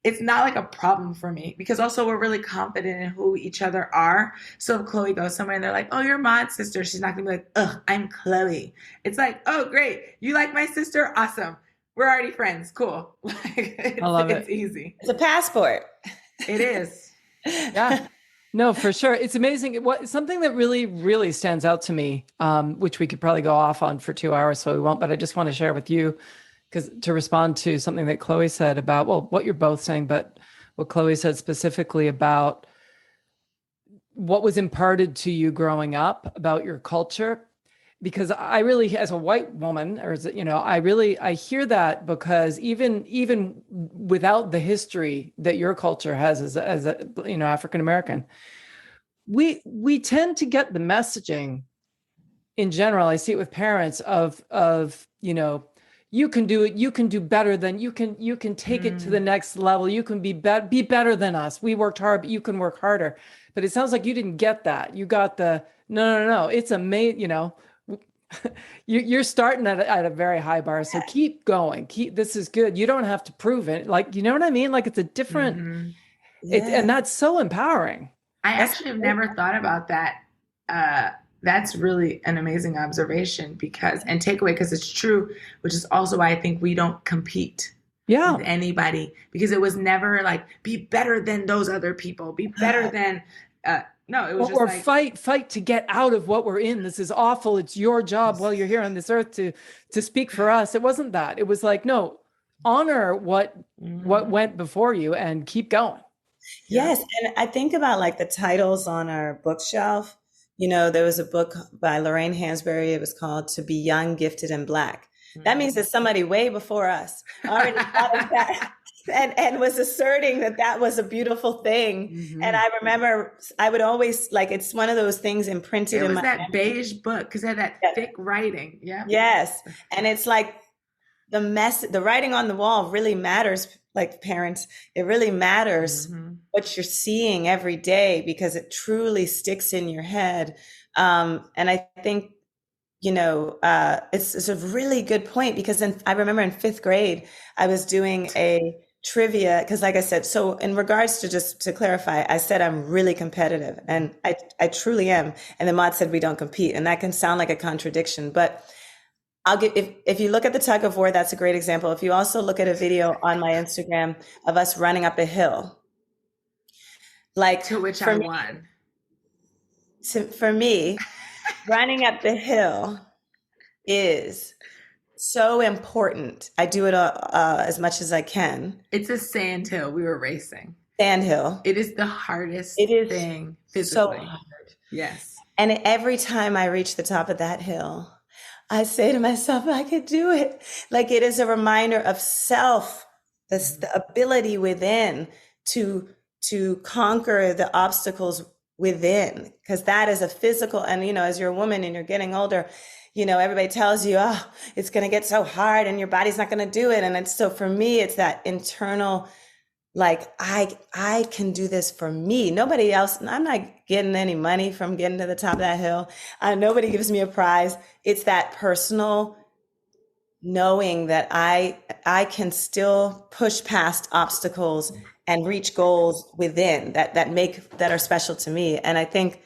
[SPEAKER 2] it's not like a problem for me because also we're really confident in who each other are. So if Chloe goes somewhere and they're like, oh, you're Maud's sister, she's not gonna be like, ugh, I'm Chloe. It's like, oh, great. You like my sister? Awesome. We're already friends. Cool. I love it. It's easy.
[SPEAKER 3] It's a passport.
[SPEAKER 2] It is.
[SPEAKER 1] Yeah. No, for sure. It's amazing. Something that really, really stands out to me, which we could probably go off on for 2 hours, so we won't, but I just want to share with you because to respond to something that Chloe said about, well, what you're both saying, but what Chloe said specifically about what was imparted to you growing up about your culture. Because I really, as a white woman, or as, you know, I hear that because even without the history that your culture has as a you know, African American, we tend to get the messaging in general. I see it with parents of you know, you can do it, you can do better than you can take it to the next level. You can be better than us. We worked hard, but you can work harder. But it sounds like you didn't get that. You got the no. It's amazing, you know. You're starting at a very high bar, so keep going. This is good. You don't have to prove it. Like, you know what I mean? Like it's a different, and that's so empowering.
[SPEAKER 2] I actually have never thought about that. That's really an amazing observation and takeaway because it's true, which is also why I think we don't compete with anybody because it was never like be better than those other people, be better than. No, it was just
[SPEAKER 1] or
[SPEAKER 2] like
[SPEAKER 1] fight to get out of what we're in. This is awful. It's your job while you're here on this earth to speak for us. It wasn't that. It was like, no, honor what went before you and keep going.
[SPEAKER 3] Yes. And I think about like the titles on our bookshelf. You know, there was a book by Lorraine Hansberry. It was called To Be Young, Gifted, and Black. That means that somebody way before us already thought of that and was asserting that that was a beautiful thing. And I remember I would always like, it's one of those things imprinted in my
[SPEAKER 2] that
[SPEAKER 3] memory.
[SPEAKER 2] beige book because it had that thick writing. Yeah.
[SPEAKER 3] Yes. And it's like the writing on the wall really matters. Like parents, it really matters what you're seeing every day because it truly sticks in your head. And I think, you know, it's a really good point because I remember in 5th grade, I was doing a trivia because like I said, so in regards to just to clarify, I said I'm really competitive and I truly am. And then Maud said we don't compete. And that can sound like a contradiction, but I'll give, if you look at the tug of war, that's a great example. If you also look at a video on my Instagram of us running up a hill, like
[SPEAKER 2] to which I won.
[SPEAKER 3] For me, running up the hill is so important. I do it as much as I can.
[SPEAKER 2] It's a sand hill. We were racing.
[SPEAKER 3] Sand hill.
[SPEAKER 2] It is the hardest thing physically. So hard. Yes.
[SPEAKER 3] And every time I reach the top of that hill, I say to myself, I could do it. Like it is a reminder of self, the ability within to conquer the obstacles within, because that is a physical. And, you know, as you're a woman and you're getting older, you know, everybody tells you, oh, it's going to get so hard and your body's not going to do it. And it's so for me, it's that internal, like, I can do this for me. Nobody else, I'm not getting any money from getting to the top of that hill. Nobody gives me a prize. It's that personal knowing that I can still push past obstacles and reach goals within that are special to me. And I think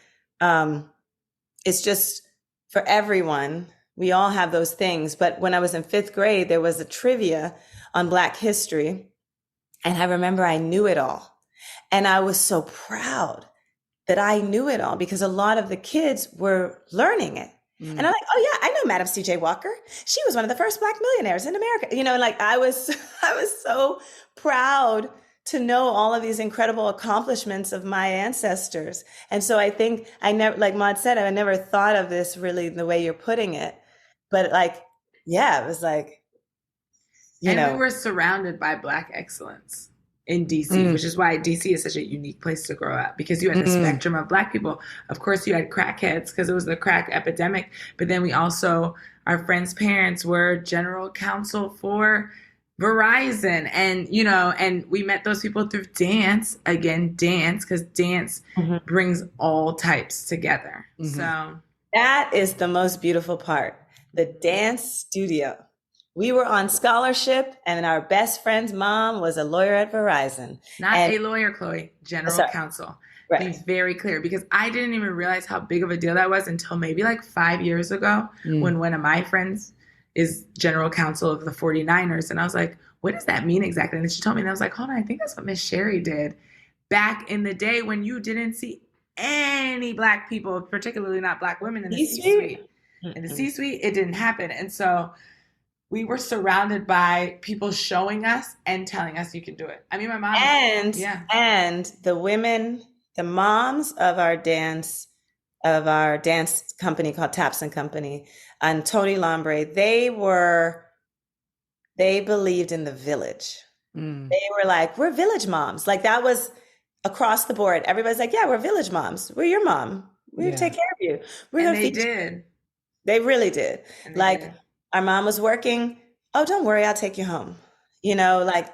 [SPEAKER 3] it's just for everyone, we all have those things. But when I was in 5th grade, there was a trivia on Black history. And I remember I knew it all. And I was so proud that I knew it all because a lot of the kids were learning it. And I'm like, oh yeah, I know Madam C.J. Walker. She was one of the first Black millionaires in America. You know, like I was so proud to know all of these incredible accomplishments of my ancestors. And so I think I never, like Maud said, I never thought of this really the way you're putting it. But like, yeah, it was like, you know.
[SPEAKER 2] We were surrounded by Black excellence in DC, which is why DC is such a unique place to grow up because you had the spectrum of Black people. Of course, you had crackheads because it was the crack epidemic. But then we also, our friends' parents were general counsel for Verizon. And, you know, and we met those people through dance, because dance brings all types together. So
[SPEAKER 3] that is the most beautiful part, the dance studio. We were on scholarship and our best friend's mom was a lawyer at Verizon.
[SPEAKER 2] Not a lawyer, Chloe, general counsel. Right. Be very clear because I didn't even realize how big of a deal that was until maybe like 5 years ago when one of my friends is general counsel of the 49ers. And I was like, what does that mean exactly? And she told me, and I was like, hold on, I think that's what Miss Sherry did back in the day when you didn't see any Black people, particularly not Black women in the C-suite. In the C-suite, it didn't happen. And so we were surrounded by people showing us and telling us you can do it. I mean, my mom.
[SPEAKER 3] And the women, the moms of our dance company called Taps and Company and Tony Lambre, they believed in the village. They were like, we're village moms. Like that was across the board. Everybody's like, yeah, we're village moms. We're your mom. We're gonna take care of you. We're gonna feed you. They really did. Our mom was working. Oh, don't worry, I'll take you home. You know, like,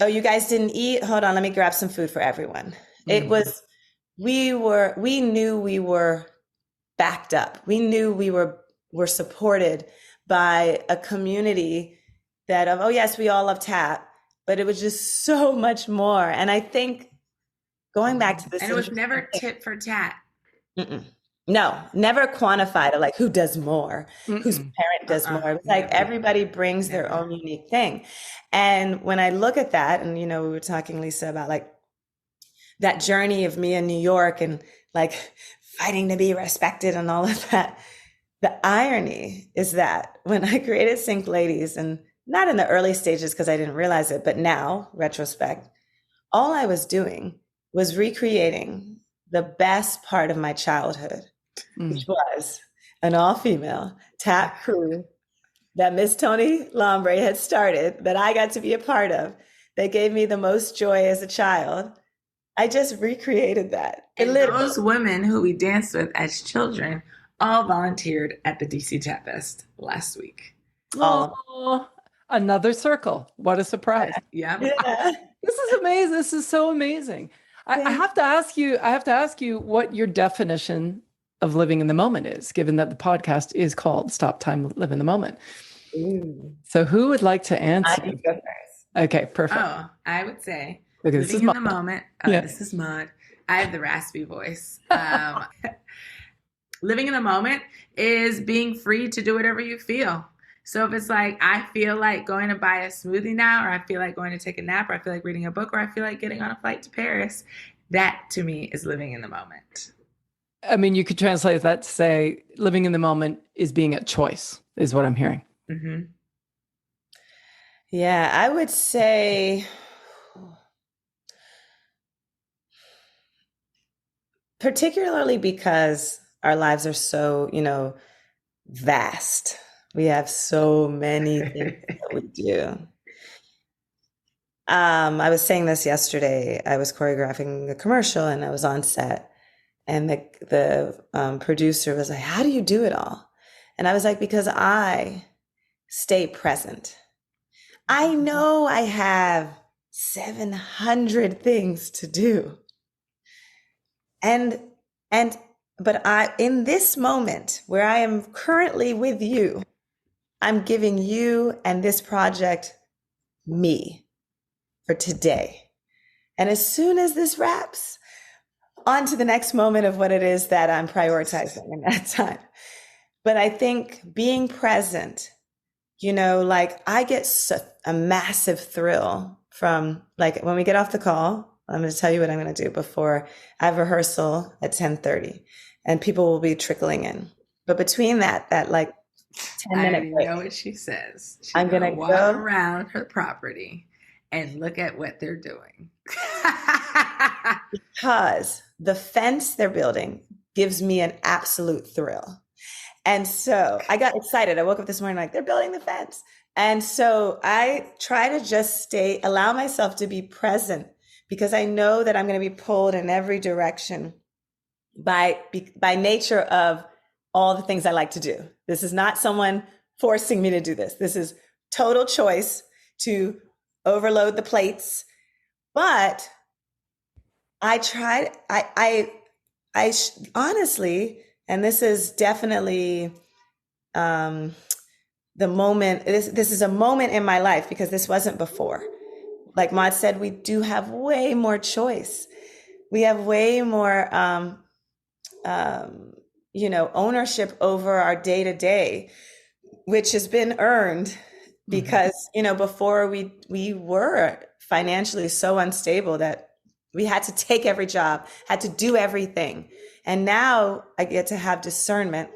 [SPEAKER 3] oh, you guys didn't eat? Hold on, let me grab some food for everyone. It was, we knew we were backed up. We knew we were supported by a community that oh yes, we all love tap, but it was just so much more. And I think going back to this.
[SPEAKER 2] And it was never tit for tat.
[SPEAKER 3] No, never quantified like who does more, whose parent does more. It's like everybody brings their own unique thing. And when I look at that, and you know, we were talking, Lisa, about like that journey of me in New York and like fighting to be respected and all of that. The irony is that when I created Sync Ladies, and not in the early stages because I didn't realize it, but now, retrospect, all I was doing was recreating the best part of my childhood, which was an all-female tap crew that Miss Tony Lombre had started, that I got to be a part of, that gave me the most joy as a child. I just recreated that.
[SPEAKER 2] And those women who we danced with as children all volunteered at the DC Tap Fest last week.
[SPEAKER 1] Oh, another circle. What a surprise.
[SPEAKER 2] Yeah.
[SPEAKER 1] This is amazing. This is so amazing. I have to ask you what your definition of living in the moment is, given that the podcast is called Stop Time, Live in the Moment.
[SPEAKER 3] Ooh.
[SPEAKER 1] So who would like to answer?
[SPEAKER 3] I can go first.
[SPEAKER 1] Okay, perfect.
[SPEAKER 2] Oh, I would say
[SPEAKER 1] because
[SPEAKER 2] living in the moment. Oh,
[SPEAKER 1] yeah.
[SPEAKER 2] This is Mud. I have the raspy voice. Living in the moment is being free to do whatever you feel. So if it's like, I feel like going to buy a smoothie now, or I feel like going to take a nap, or I feel like reading a book, or I feel like getting on a flight to Paris, that to me is living in the moment.
[SPEAKER 1] I mean, you could translate that to say living in the moment is being at choice, is what I'm hearing.
[SPEAKER 2] Mm-hmm.
[SPEAKER 3] Yeah, I would say particularly because our lives are so, vast. We have so many things that we do. I was saying this yesterday. I was choreographing a commercial and I was on set, and the producer was like, "How do you do it all?" And I was like, "Because I stay present. I know I have 700 things to do. But in this moment where I am currently with you, I'm giving you and this project me for today. And as soon as this wraps, on to the next moment of what it is that I'm prioritizing in that time." But I think being present, I get a massive thrill from, like, when we get off the call. I'm going to tell you what I'm going to do before I have rehearsal at 10:30, and people will be trickling in. But between that like 10-minute break,
[SPEAKER 2] I know what she says. She's
[SPEAKER 3] I'm going to
[SPEAKER 2] walk
[SPEAKER 3] go
[SPEAKER 2] around her property and look at what they're doing.
[SPEAKER 3] Because the fence they're building gives me an absolute thrill. And so I got excited. I woke up this morning like, they're building the fence. And so I try to just allow myself to be present, because I know that I'm going to be pulled in every direction by nature of all the things I like to do. This is not someone forcing me to do this. This is total choice to overload the plates. But I tried, honestly, and this is definitely the moment, this is a moment in my life, because this wasn't before. Like Maud said, we do have way more choice. We have way more, ownership over our day to day, which has been earned because, before we were financially so unstable that we had to take every job, had to do everything. And now I get to have discernment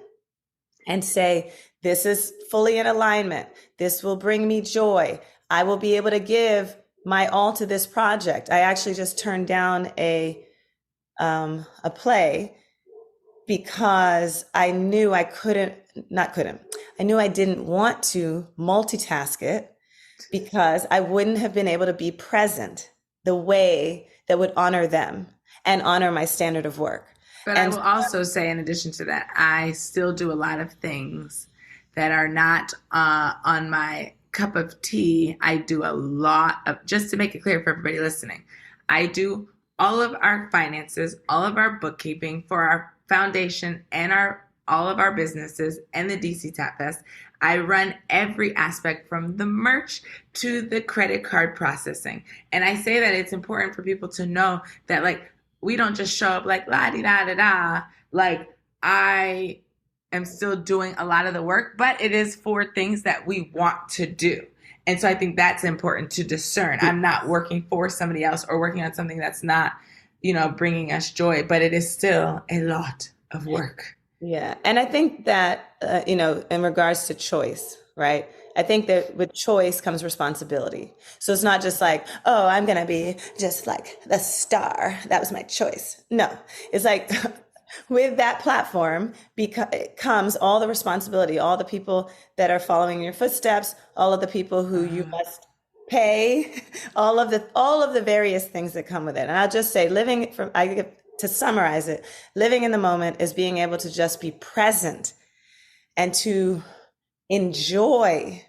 [SPEAKER 3] and say, this is fully in alignment. This will bring me joy. I will be able to give my all to this project. I actually just turned down a play because I knew I knew I didn't want to multitask it, because I wouldn't have been able to be present the way that would honor them and honor my standard of work.
[SPEAKER 2] But I will also say, in addition to that, I still do a lot of things that are not on my cup of tea. I do a lot of, just to make it clear for everybody listening, I do all of our finances, all of our bookkeeping for our foundation and all of our businesses and the DC Tap Fest. I run every aspect from the merch to the credit card processing. And I say that it's important for people to know that, like, we don't just show up like la-di-da-da-da. Like, I am still doing a lot of the work, but it is for things that we want to do. And so I think that's important to discern. I'm not working for somebody else or working on something that's not bringing us joy, but it is still a lot of work.
[SPEAKER 3] Yeah. And I think that, in regards to choice, right? I think that with choice comes responsibility. So it's not just like, oh, I'm going to be just like the star. That was my choice. No, it's like with that platform comes all the responsibility, all the people that are following in your footsteps, all of the people who you must pay, all of the various things that come with it. And I'll just say to summarize it, living in the moment is being able to just be present and to enjoy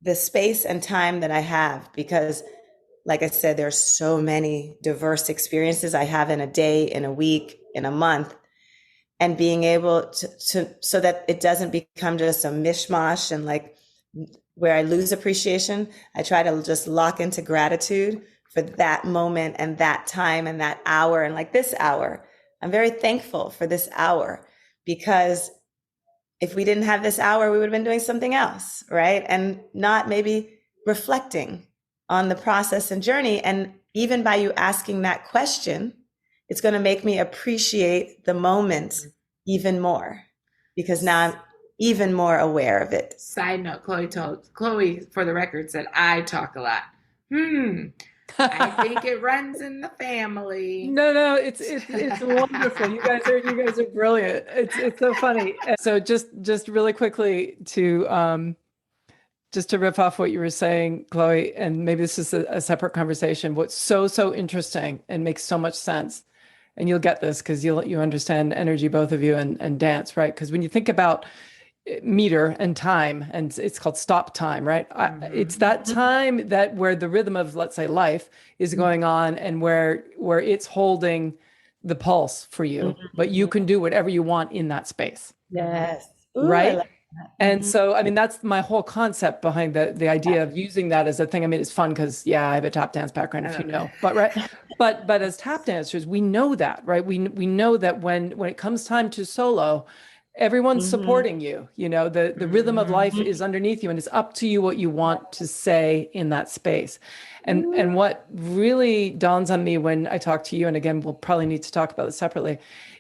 [SPEAKER 3] the space and time that I have, because like I said, there's so many diverse experiences I have in a day, in a week, in a month, and being able to so that it doesn't become just a mishmash and like where I lose appreciation. I try to just lock into gratitude for that moment and that time and that hour. And like this hour, I'm very thankful for this hour, because if we didn't have this hour, we would have been doing something else, right? And not maybe reflecting on the process and journey. And even by you asking that question, it's going to make me appreciate the moment even more, because now I'm even more aware of it.
[SPEAKER 2] Side note, Chloe, for the record, said I talk a lot. I think it runs in the family.
[SPEAKER 1] No, it's wonderful. You guys are brilliant. It's so funny. So just really quickly to just to riff off what you were saying, Chloe, and maybe this is a separate conversation. What's so interesting and makes so much sense, and you'll get this because you understand energy, both of you, and dance, right? Because when you think about meter and time, and it's called stop time, right? It's that time that where the rhythm of, let's say, life is going on, and where it's holding the pulse for you, but you can do whatever you want in that space.
[SPEAKER 3] Yes. Ooh,
[SPEAKER 1] right. And so, I mean, that's my whole concept behind the idea of using that as a thing. I mean, it's fun because, I have a tap dance background, if you know, but but as tap dancers, we know that, right? We know that when it comes time to solo, everyone's supporting you. The rhythm of life is underneath you, and it's up to you what you want to say in that space. And what really dawns on me when I talk to you, and again, we'll probably need to talk about this separately,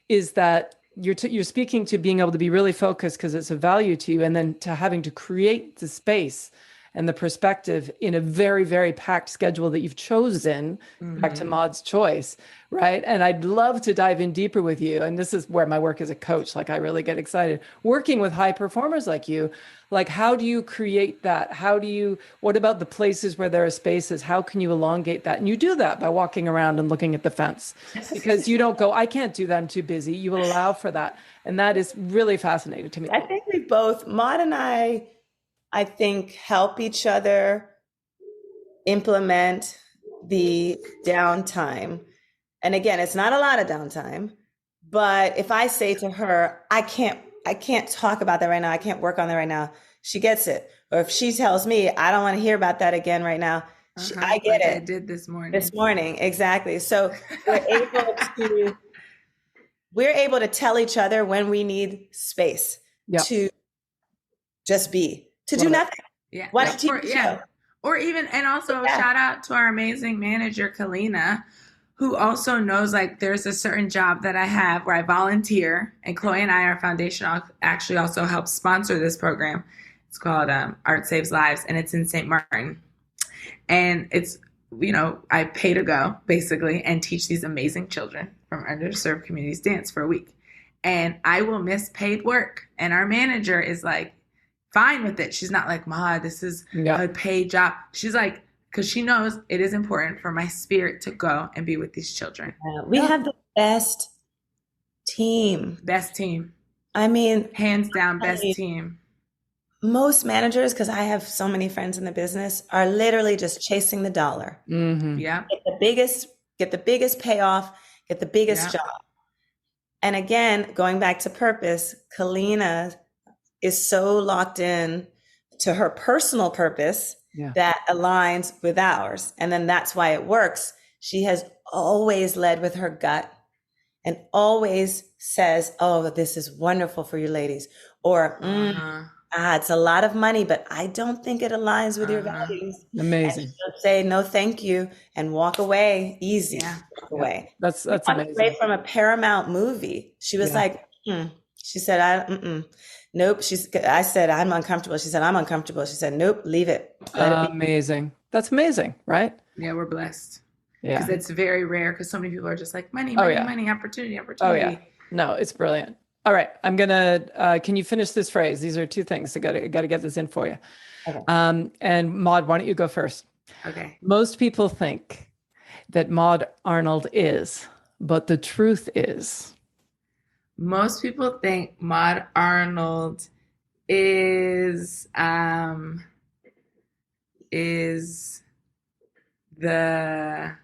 [SPEAKER 1] is that you're speaking to being able to be really focused because it's a value to you, and then to having to create the space and the perspective in a very, very packed schedule that you've chosen, back to Maud's choice, right? And I'd love to dive in deeper with you. And this is where my work as a coach, like I really get excited. Working with high performers like you, like how do you create that? What about the places where there are spaces? How can you elongate that? And you do that by walking around and looking at the fence, because you don't go, I can't do that, I'm too busy. You will allow for that. And that is really fascinating to me.
[SPEAKER 3] I think we both, Maud and I think, help each other implement the downtime. And again, it's not a lot of downtime, but if I say to her, I can't talk about that right now, I can't work on that right now, she gets it. Or if she tells me, I don't want to hear about that again right now, I get it.
[SPEAKER 2] I did this morning.
[SPEAKER 3] Exactly. So we're able to tell each other when we need space to just be. To do nothing.
[SPEAKER 2] Yeah.
[SPEAKER 3] Watch TV show.
[SPEAKER 2] Or even, and also shout out to our amazing manager, Kalina, who also knows like there's a certain job that I have where I volunteer, and Chloe and I, our foundation, actually also helps sponsor this program. It's called Art Saves Lives, and it's in St. Martin. And it's, I pay to go basically and teach these amazing children from underserved communities dance for a week. And I will miss paid work. And our manager is like, fine with it. She's not like, Ma, this is a paid job. She's like, because she knows it is important for my spirit to go and be with these children.
[SPEAKER 3] We have the best team.
[SPEAKER 2] Best team.
[SPEAKER 3] I mean,
[SPEAKER 2] hands down, best team.
[SPEAKER 3] Most managers, because I have so many friends in the business, are literally just chasing the dollar.
[SPEAKER 2] Yeah.
[SPEAKER 3] Get the biggest payoff, get the biggest job. And again, going back to purpose, Kalina is so locked in to her personal purpose that aligns with ours. And then that's why it works. She has always led with her gut and always says, oh, this is wonderful for you ladies. Or it's a lot of money, but I don't think it aligns with your values. And
[SPEAKER 1] Amazing.
[SPEAKER 3] she'll say, no, thank you, and walk away, easy, walk away.
[SPEAKER 1] That's
[SPEAKER 3] Walked
[SPEAKER 1] amazing.
[SPEAKER 3] away from a Paramount movie. She was like, She said, nope. I said, I'm uncomfortable. She said, I'm uncomfortable. She said, nope, leave it. Let it be.
[SPEAKER 1] Amazing. That's amazing, right?
[SPEAKER 2] Yeah, we're blessed.
[SPEAKER 1] Yeah.
[SPEAKER 2] Because it's very rare because so many people are just like money, money, opportunity.
[SPEAKER 1] Oh, yeah. No, it's brilliant. All right. I'm going to, can you finish this phrase? These are two things. I got to get this in for you.
[SPEAKER 3] Okay.
[SPEAKER 1] And Maude, why don't you go first?
[SPEAKER 2] Okay.
[SPEAKER 1] Most people think that Maude Arnold is, but the truth is.
[SPEAKER 2] Most people think Maude Arnold is the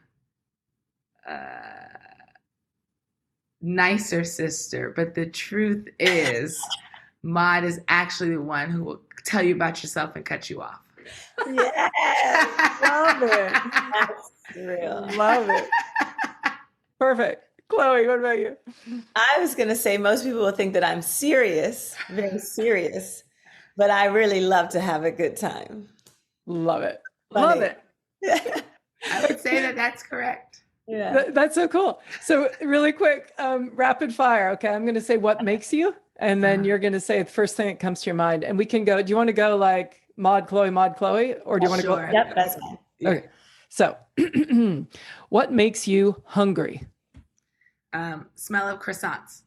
[SPEAKER 2] nicer sister, but the truth is Maude is actually the one who will tell you about yourself and cut you off.
[SPEAKER 3] Yes,
[SPEAKER 1] Love it.
[SPEAKER 3] that's real.
[SPEAKER 1] Love it. Perfect. Chloe, what about you?
[SPEAKER 3] I was going to say most people will think that I'm serious, very serious, but I really love to have a good time.
[SPEAKER 1] Love it.
[SPEAKER 3] Funny.
[SPEAKER 1] Love it.
[SPEAKER 2] I would say that that's correct.
[SPEAKER 3] Yeah.
[SPEAKER 1] That's so cool. So really quick, rapid fire. Okay. I'm going to say what makes you, and then you're going to say the first thing that comes to your mind. And we can go, do you want to go like Maude, Chloe, or do you want to go?
[SPEAKER 3] Yep, that's fine.
[SPEAKER 1] Okay. So what makes you hungry?
[SPEAKER 2] Smell of croissants.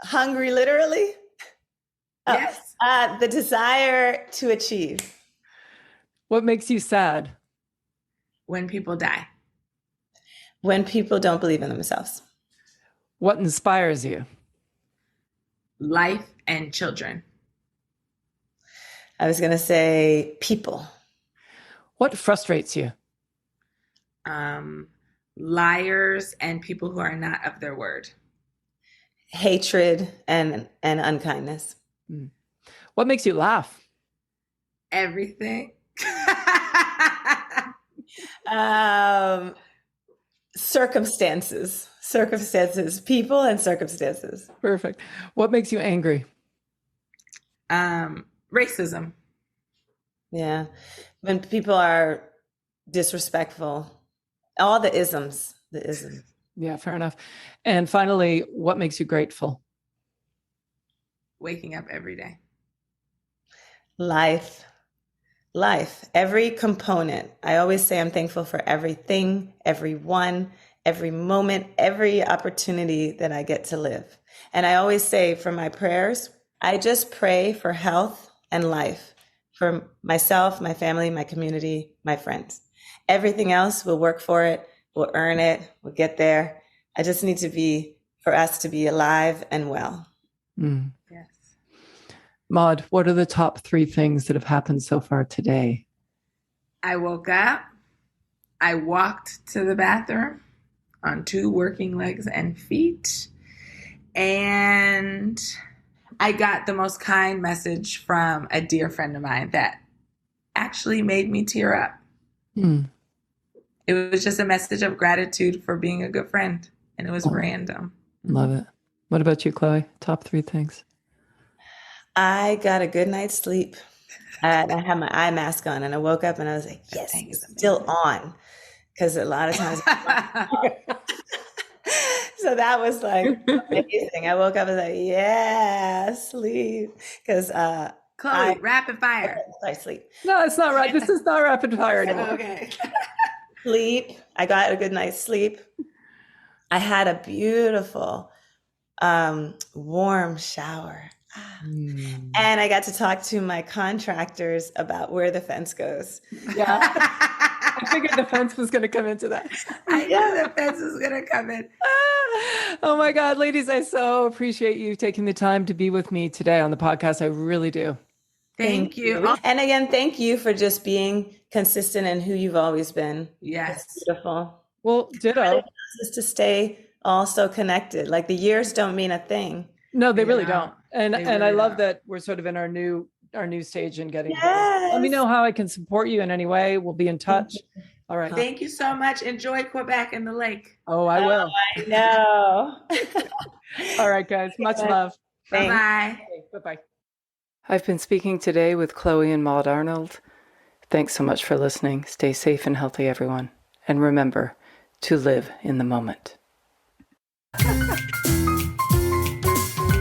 [SPEAKER 3] Hungry, literally?
[SPEAKER 2] Yes.
[SPEAKER 3] The desire to achieve.
[SPEAKER 1] What makes you sad?
[SPEAKER 2] When people die.
[SPEAKER 3] When people don't believe in themselves.
[SPEAKER 1] What inspires you?
[SPEAKER 2] Life and children.
[SPEAKER 3] I was going to say people.
[SPEAKER 1] What frustrates you?
[SPEAKER 2] Liars and people who are not of their word.
[SPEAKER 3] Hatred and unkindness.
[SPEAKER 1] What makes you laugh?
[SPEAKER 2] Everything.
[SPEAKER 3] Circumstances, people and circumstances.
[SPEAKER 1] Perfect. What makes you angry?
[SPEAKER 2] Racism.
[SPEAKER 3] Yeah. When people are disrespectful, all the isms.
[SPEAKER 1] Yeah, fair enough. And finally, what makes you grateful?
[SPEAKER 2] Waking up every day.
[SPEAKER 3] Life, every component. I always say I'm thankful for everything, everyone, every moment, every opportunity that I get to live. And I always say for my prayers, I just pray for health and life for myself, my family, my community, my friends. Everything else, we'll work for it, we'll earn it, we'll get there. I just need for us to be alive and well.
[SPEAKER 2] Yes.
[SPEAKER 1] Maude, what are the top 3 things that have happened so far today?
[SPEAKER 2] I woke up. I walked to the bathroom on 2 working legs and feet. And I got the most kind message from a dear friend of mine that actually made me tear up. It was just a message of gratitude for being a good friend. And it was random.
[SPEAKER 1] Love it. What about you, Chloe? Top 3 things.
[SPEAKER 3] I got a good night's sleep. And I had my eye mask on and I woke up and I was like, yes, it's still on. Because a lot of times. So that was like amazing. I woke up and was like, yeah, sleep. Because
[SPEAKER 2] Chloe, rapid fire.
[SPEAKER 3] I sleep.
[SPEAKER 1] No, it's not right. This is not rapid fire anymore.
[SPEAKER 2] Okay.
[SPEAKER 3] Sleep. I got a good night's sleep. I had a beautiful warm shower. And I got to talk to my contractors about where the fence goes.
[SPEAKER 1] Yeah. I figured the fence was going to come into that.
[SPEAKER 2] I knew the fence was going to come in.
[SPEAKER 1] Oh my God, ladies, I so appreciate you taking the time to be with me today on the podcast. I really do.
[SPEAKER 2] Thank you.
[SPEAKER 3] And again, thank you for just being consistent in who you've always been.
[SPEAKER 2] Yes.
[SPEAKER 3] It's beautiful.
[SPEAKER 1] Well, ditto.
[SPEAKER 3] Just to stay all so connected. Like the years don't mean a thing.
[SPEAKER 1] No, they really don't. And
[SPEAKER 2] They
[SPEAKER 1] and
[SPEAKER 2] really
[SPEAKER 1] I love
[SPEAKER 2] don't.
[SPEAKER 1] that we're sort of in our new stage and getting.
[SPEAKER 3] Yes.
[SPEAKER 1] Let me know how I can support you in any way. We'll be in touch. All right.
[SPEAKER 2] Thank you so much. Enjoy Quebec and the lake.
[SPEAKER 1] Oh, I will.
[SPEAKER 3] I know.
[SPEAKER 1] All right, guys. Much love.
[SPEAKER 2] Bye-bye.
[SPEAKER 1] Bye-bye. I've been speaking today with Chloe and Maude Arnold. Thanks so much for listening. Stay safe and healthy, everyone. And remember to live in the moment.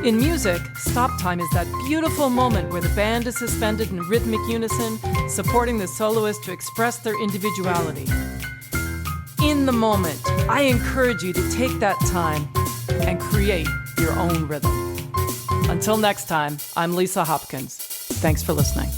[SPEAKER 1] In music, stop time is that beautiful moment where the band is suspended in rhythmic unison, supporting the soloist to express their individuality. In the moment, I encourage you to take that time and create your own rhythm. Until next time, I'm Lisa Hopkins. Thanks for listening.